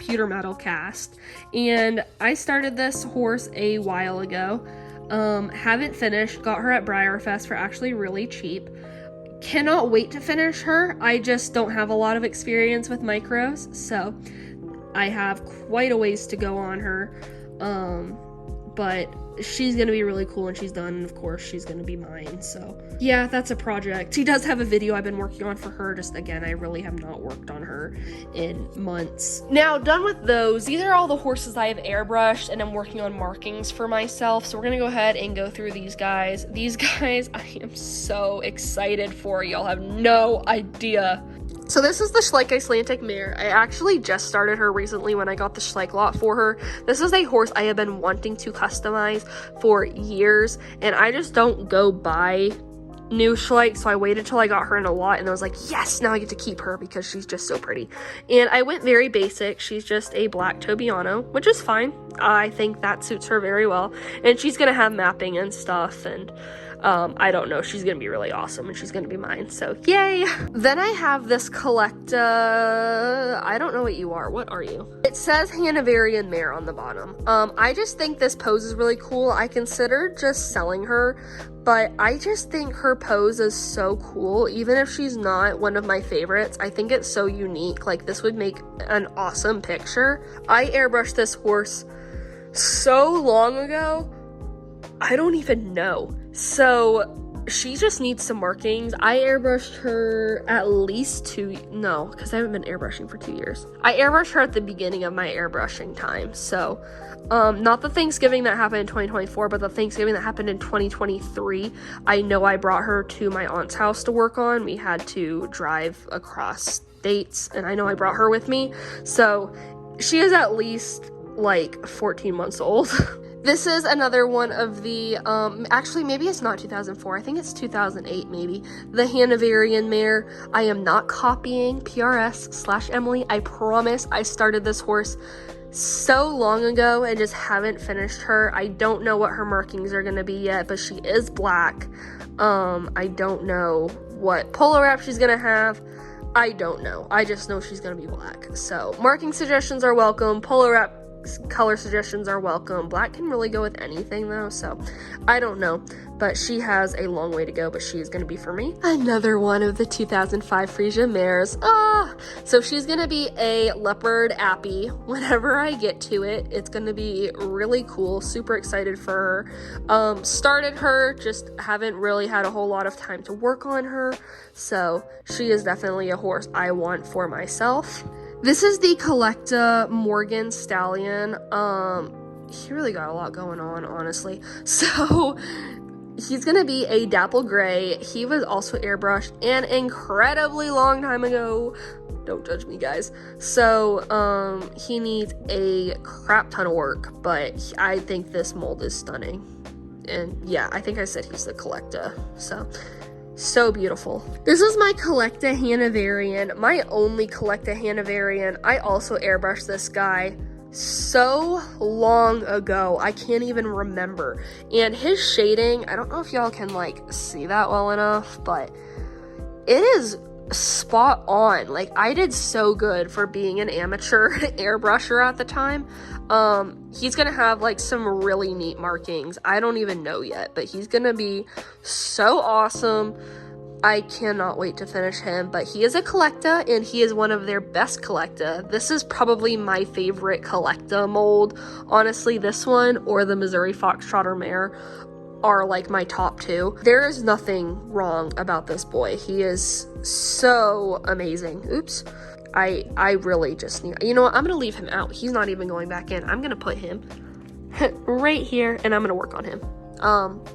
[SPEAKER 1] cast. And I started this horse a while ago. Haven't finished. Got her at Breyerfest for actually really cheap. Cannot wait to finish her. I just don't have a lot of experience with micros, so I have quite a ways to go on her, but she's gonna be really cool when she's done, and of course she's gonna be mine. So yeah, that's a project. She does have a video I've been working on for her. Just again, I really have not worked on her in months. Now, done with those, these are all the horses I have airbrushed, and I'm working on markings for myself. So we're gonna go ahead and go through these guys. These guys I am so excited for. Y'all have no idea. So this is the Schleich Icelandic mare. I actually just started her recently when I got the Schleich lot for her. This is a horse I have been wanting to customize for years, and I just don't go buy new Schleich, so I waited till I got her in a lot, and I was like, yes, now I get to keep her because she's just so pretty. And I went very basic. She's just a black Tobiano, which is fine. I think that suits her very well, and she's gonna have mapping and stuff, and I don't know, she's gonna be really awesome, and she's gonna be mine, so yay. Then I have this Collecta, I don't know what you are. What are you? It says Hanoverian mare on the bottom. I just think this pose is really cool. I considered just selling her, but I just think her pose is so cool. Even if she's not one of my favorites, I think it's so unique. Like, this would make an awesome picture. I airbrushed this horse so long ago, I don't even know. So she just needs some markings. I airbrushed her at least because I haven't been airbrushing for 2 years. I airbrushed her at the beginning of my airbrushing time. So not the Thanksgiving that happened in 2024, but the Thanksgiving that happened in 2023. I know I brought her to my aunt's house to work on. We had to drive across states, and I know I brought her with me. So she is at least like 14 months old. This is another one of the, actually maybe it's not 2004, I think it's 2008 maybe, the Hanoverian mare. I am not copying PRS/Emily, I promise. I started this horse so long ago and just haven't finished her. I don't know what her markings are gonna be yet, but she is black. I don't know what polo wrap she's gonna have. I don't know. I just know she's gonna be black. So marking suggestions are welcome. Polo wrap color suggestions are welcome. Black can really go with anything though, so I don't know, but she has a long way to go, but she is going to be for me. Another one of the 2005 Frisia mares. So she's going to be a leopard appy whenever I get to it. It's going to be really cool. Super excited for her. Started her, just haven't really had a whole lot of time to work on her, so she is definitely a horse I want for myself. This is the Collecta Morgan Stallion. He really got a lot going on, honestly. So he's gonna be a dapple gray. He was also airbrushed an incredibly long time ago. Don't judge me, guys. So he needs a crap ton of work, but I think this mold is stunning. And yeah, I think I said he's the Collecta. So beautiful. This is my Collecta Hanoverian, my only Collecta Hanoverian. I also airbrushed this guy so long ago, I can't even remember. And his shading, I don't know if y'all can like see that well enough, but it is spot on. Like, I did so good for being an amateur airbrusher at the time. He's gonna have like some really neat markings. I don't even know yet, but he's gonna be so awesome. I cannot wait to finish him, but he is a Collecta, and he is one of their best Collecta. This is probably my favorite Collecta mold. Honestly, this one or the Missouri Foxtrotter mare are like my top 2. There is nothing wrong about this boy. He is so amazing. Oops. I really just need, you know what, I'm gonna leave him out. He's not even going back in. I'm gonna put him right here and I'm gonna work on him.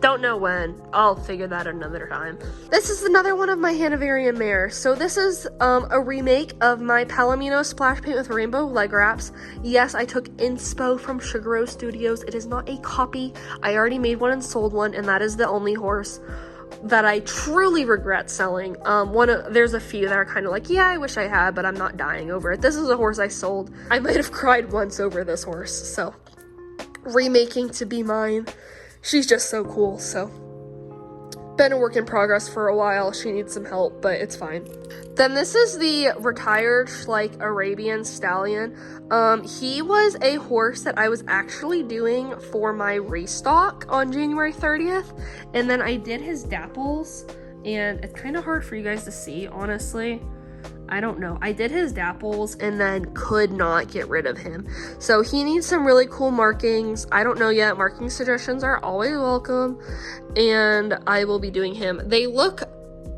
[SPEAKER 1] Don't know when. I'll figure that out another time. This is another one of my Hanoverian mares. So this is a remake of my Palomino splash paint with rainbow leg wraps. Yes, I took inspo from Sugar Studios. It is not a copy. I already made one and sold one, and that is the only horse that I truly regret selling. There's a few that are kind of like, yeah, I wish I had, but I'm not dying over it. This is a horse I sold. I might have cried once over this horse, so remaking to be mine. She's just so cool, so been a work in progress for a while. She needs some help, but it's fine. Then this is the retired like Arabian stallion. He was a horse that I was actually doing for my restock on January 30th, and then I did his dapples, and it's kind of hard for you guys to see, honestly. I don't know. I did his dapples and then could not get rid of him. So he needs some really cool markings. I don't know yet. Marking suggestions are always welcome. And I will be doing him. They look,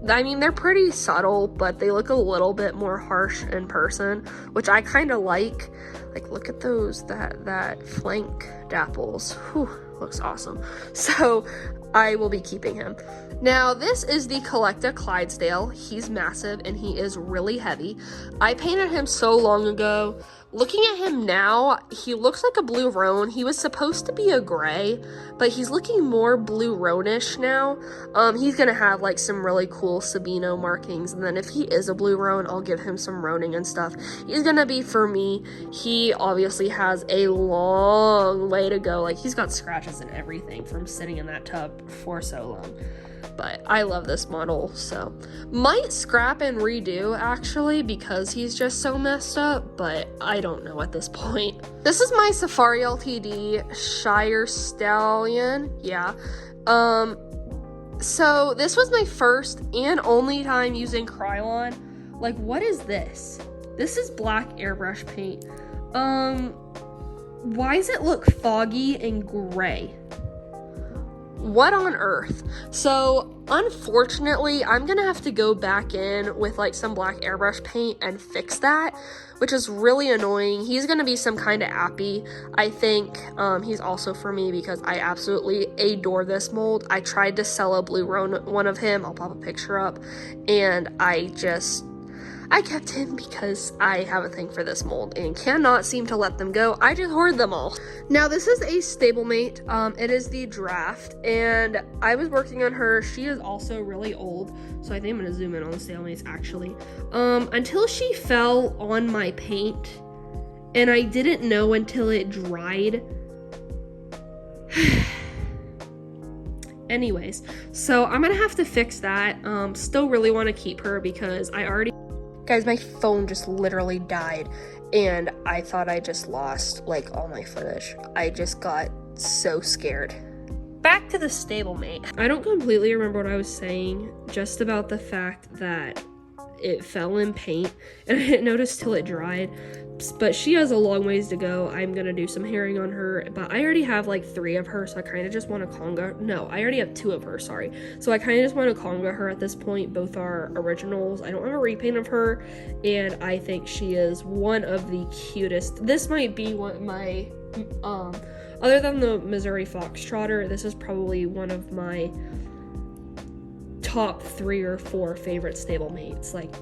[SPEAKER 1] I mean, they're pretty subtle, but they look a little bit more harsh in person, which I kind of like. Like, look at those, that flank dapples. Whew, looks awesome. So I will be keeping him. Now, this is the Collecta Clydesdale. He's massive and he is really heavy. I painted him so long ago. Looking at him now, he looks like a blue roan. He was supposed to be a gray, but he's looking more blue roanish now. He's gonna have like some really cool Sabino markings, and then if he is a blue roan, I'll give him some roaning and stuff. He's gonna be for me. He obviously has a long way to go. Like, he's got scratches and everything from sitting in that tub for so long. But I love this model, so might scrap and redo actually because he's just so messed up, but I don't know at this point. This is my Safari LTD Shire Stallion. Yeah. So this was my first and only time using Krylon. Like, what is this? This is black airbrush paint. Why does it look foggy and gray? What on earth? So unfortunately, I'm gonna have to go back in with like some black airbrush paint and fix that, which is really annoying. He's gonna be some kind of appy. I think he's also for me because I absolutely adore this mold. I tried to sell a blue roan one of him. I'll pop a picture up, and I kept him because I have a thing for this mold and cannot seem to let them go. I just hoard them all. Now, this is a stablemate. It is the Draft, and I was working on her. She is also really old, so I think I'm gonna zoom in on the stablemates actually. Until she fell on my paint, and I didn't know until it dried. Anyways, so I'm gonna have to fix that. Still really want to keep her because I already... Guys, my phone just literally died, and I thought I just lost, like, all my footage. I just got so scared. Back to the stablemate. I don't completely remember what I was saying, just about the fact that it fell in paint, and I didn't notice till it dried. But she has a long ways to go. I'm gonna do some herring on her, but I already have like 3 of her, so I kind of just want to conga. No, I already have 2 of her, sorry. So I kind of just want to conga her at this point. Both are originals. I don't have a repaint of her, and I think she is one of the cutest. This might be one my other than the Missouri Foxtrotter, this is probably one of my top 3 or 4 favorite stablemates. Like,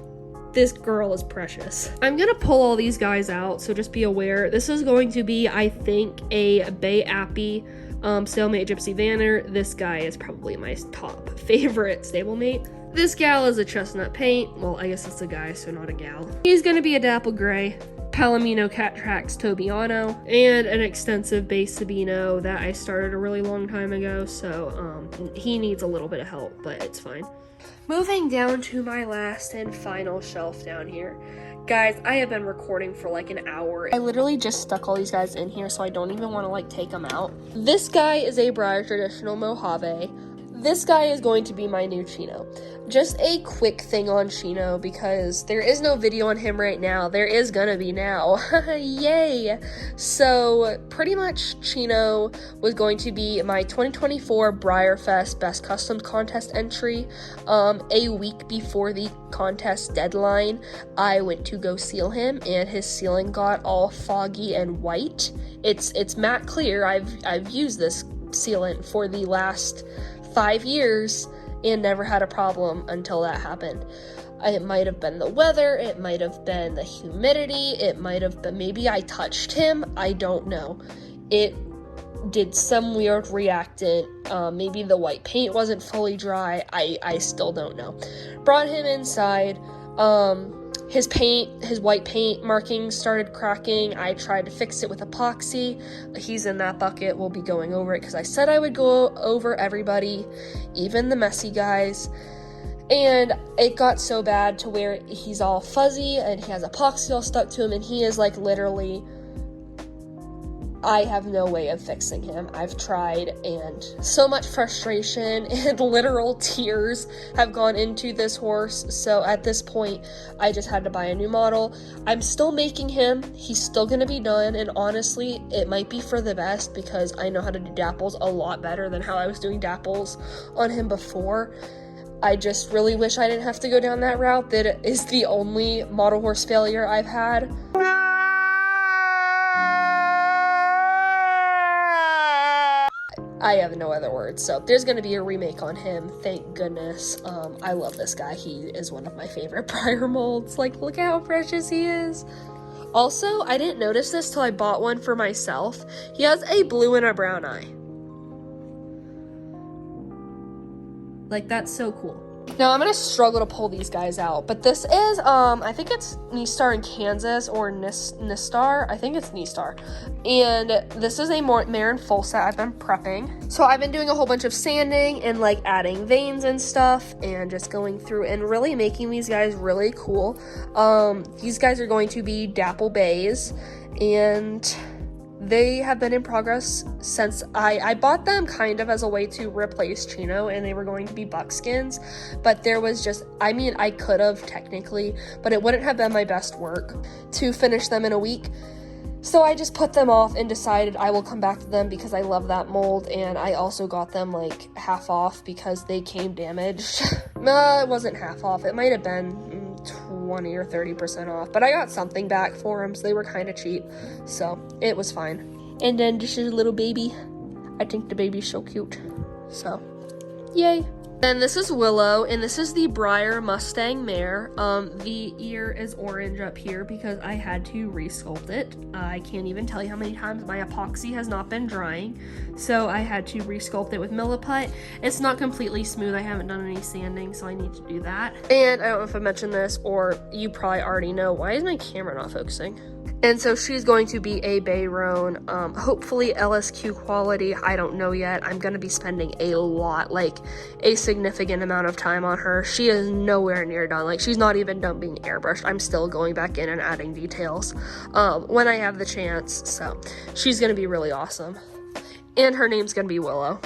[SPEAKER 1] this girl is precious. I'm gonna pull all these guys out, so just be aware. This is going to be, I think, a Bay Appy stablemate Gypsy Vanner. This guy is probably my top favorite stablemate. This gal is a chestnut paint. Well, I guess it's a guy, so not a gal. He's gonna be a dapple gray Palomino Cat Tracks Tobiano, and an extensive base Sabino that I started a really long time ago, so he needs a little bit of help, but it's fine. Moving down to my last and final shelf down here. Guys, I have been recording for like an hour. I literally just stuck all these guys in here, so I don't even want to like take them out. This guy is a Briar Traditional Mojave. this guy is going to be my new Chino. Just a quick thing on Chino, because there is no video on him right now. There is gonna be now. Yay! So, pretty much Chino was going to be my 2024 Briarfest Best Customs Contest entry. A week before the contest deadline, I went to go seal him, and his sealing got all foggy and white. It's matte clear. I've used this sealant for the last 5 years and never had a problem until that happened. It might have been the weather, it might have been the humidity, it might have been maybe I touched him, I don't know. It did some weird reactant, maybe the white paint wasn't fully dry, I still don't know. Brought him inside, his white paint markings started cracking. I tried to fix it with epoxy. He's in that bucket. We'll be going over it because I said I would go over everybody, even the messy guys. And it got so bad to where he's all fuzzy and he has epoxy all stuck to him, and he is like literally, I have no way of fixing him. I've tried, and so much frustration and literal tears have gone into this horse. So at this point, I just had to buy a new model. I'm still making him. He's still gonna be done, and honestly, it might be for the best because I know how to do dapples a lot better than how I was doing dapples on him before. I just really wish I didn't have to go down that route. That is the only model horse failure I've had. I have no other words. So there's going to be a remake on him. Thank goodness. I love this guy. He is one of my favorite prior molds. Like, look how precious he is. Also, I didn't notice this till I bought one for myself. He has a blue and a brown eye. Like, that's so cool. Now, I'm going to struggle to pull these guys out, but this is, I think it's Nistar in Kansas, or Nistar. I think it's Nistar. And this is a mare in full set I've been prepping. So I've been doing a whole bunch of sanding and like adding veins and stuff and just going through and really making these guys really cool. These guys are going to be dapple bays, and they have been in progress since I bought them kind of as a way to replace Chino, and they were going to be buckskins, but there was just, I mean, I could have technically, but it wouldn't have been my best work to finish them in a week. So I just put them off and decided I will come back to them because I love that mold, and I also got them like half off because they came damaged. It wasn't half off, it might have been 20 or 30% off, but I got something back for them, so they were kind of cheap, so it was fine. And then this is a little baby. I think the baby's so cute, so yay. And this is Willow, and this is the Briar Mustang mare. The ear is orange up here because I had to resculpt it. I can't even tell you how many times my epoxy has not been drying, so I had to resculpt it with Milliput. It's not completely smooth. I haven't done any sanding, so I need to do that. And I don't know if I mentioned this, or you probably already know, why is my camera not focusing? And so she's going to be a bay roan, hopefully LSQ quality. I don't know yet. I'm going to be spending a lot, like a significant amount of time on her. She is nowhere near done. Like, she's not even done being airbrushed. I'm still going back in and adding details when I have the chance. So she's going to be really awesome. And her name's going to be Willow.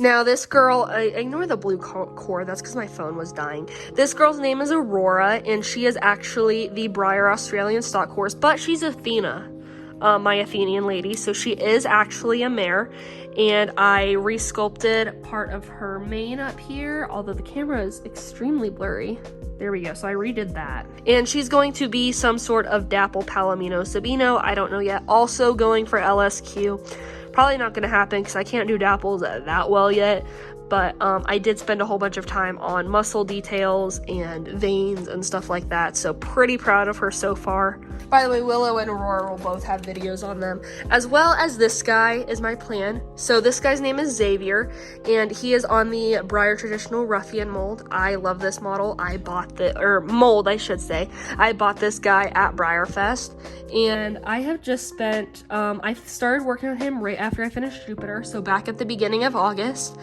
[SPEAKER 1] Now, this girl, ignore the blue core, that's because my phone was dying. This girl's name is Aurora, and she is actually the Briar Australian stock horse, but she's Athena, my Athenian lady, so she is actually a mare, and I resculpted part of her mane up here, although the camera is extremely blurry. There we go, so I redid that. And she's going to be some sort of dapple Palomino Sabino, I don't know yet, also going for LSQ. Probably not going to happen because I can't do dapples that well yet, but I did spend a whole bunch of time on muscle details and veins and stuff like that, so pretty proud of her so far. By the way, Willow and Aurora will both have videos on them, as well as this guy is my plan. So this guy's name is Xavier, and he is on the Briar Traditional Ruffian mold. I love this model. I bought mold, I should say. I bought this guy at Briarfest, and I have just spent, I started working on him right after I finished Jupiter, so back at the beginning of August,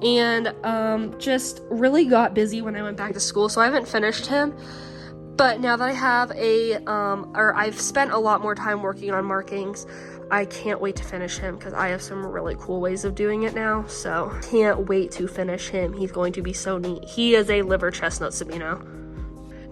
[SPEAKER 1] and just really got busy when I went back to school, so I haven't finished him. But now that I have I've spent a lot more time working on markings, I can't wait to finish him because I have some really cool ways of doing it now. So can't wait to finish him. He's going to be so neat. He is a liver chestnut Sabino.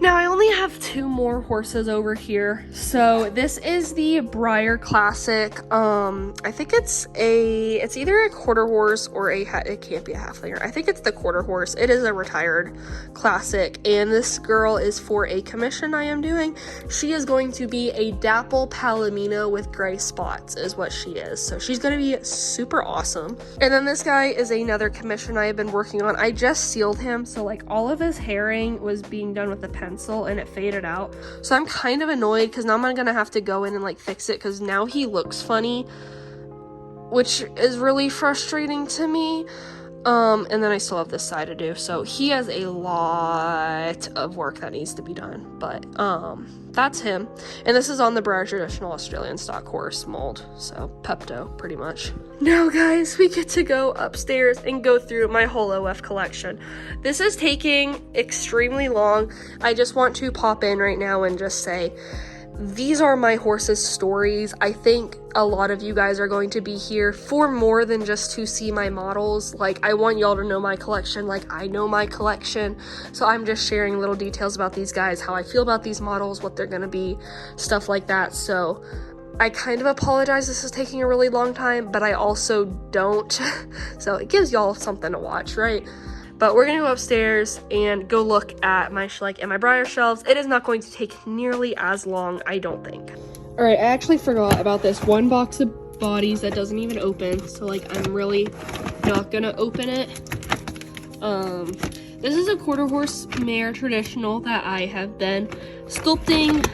[SPEAKER 1] Now I only have 2 more horses over here. So this is the Breyer Classic. I think it's either a quarter horse or it can't be a halflinger. I think it's the quarter horse. It is a retired classic, and this girl is for a commission I am doing. She is going to be a dapple palomino with gray spots is what she is. So she's going to be super awesome. And then this guy is another commission I have been working on. I just sealed him, so like all of his herring was being done with a pencil and it faded out. So I'm kind of annoyed because now I'm gonna have to go in and like fix it because now he looks funny, which is really frustrating to me. And then I still have this side to do. So he has a lot of work that needs to be done, but that's him. And this is on the Breyer traditional Australian stock horse mold, so Pepto pretty much. Now guys, we get to go upstairs and go through my whole OF collection. This is taking extremely long. I just want to pop in right now and just say, these are my horses' stories. I think a lot of you guys are going to be here for more than just to see my models. Like, I want y'all to know my collection like I know my collection. So I'm just sharing little details about these guys, how I feel about these models, what they're gonna be, stuff like that. So I kind of apologize this is taking a really long time, but I also don't. So it gives y'all something to watch, right? But we're gonna go upstairs and go look at my Schleich and my Breyer shelves. It is not going to take nearly as long, I don't think. All right, I actually forgot about this one box of bodies that doesn't even open. So like, I'm really not gonna open it. This is a quarter horse mare traditional that I have been sculpting.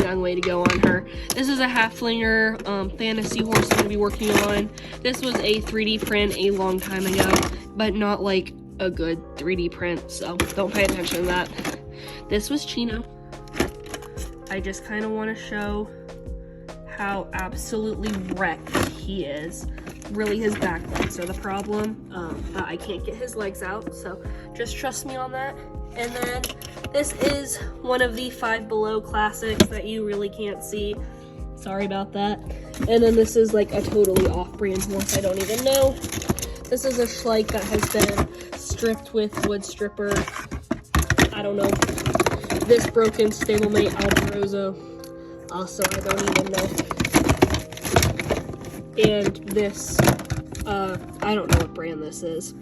[SPEAKER 1] Young way to go on her. This is a halflinger fantasy horse I'm gonna be working on. This was a 3D print a long time ago, but not like a good 3D print, so don't pay attention to that. This was Chino. I just kind of want to show how absolutely wrecked he is. Really, his back legs are the problem. I can't get his legs out, so just trust me on that. And then this is one of the 5 Below classics that you really can't see. Sorry about that. And then this is like a totally off-brand horse I don't even know. This is a Schleich that has been stripped with wood stripper. I don't know. This broken stablemate Albarosa. Also, I don't even know. And this, I don't know what brand this is.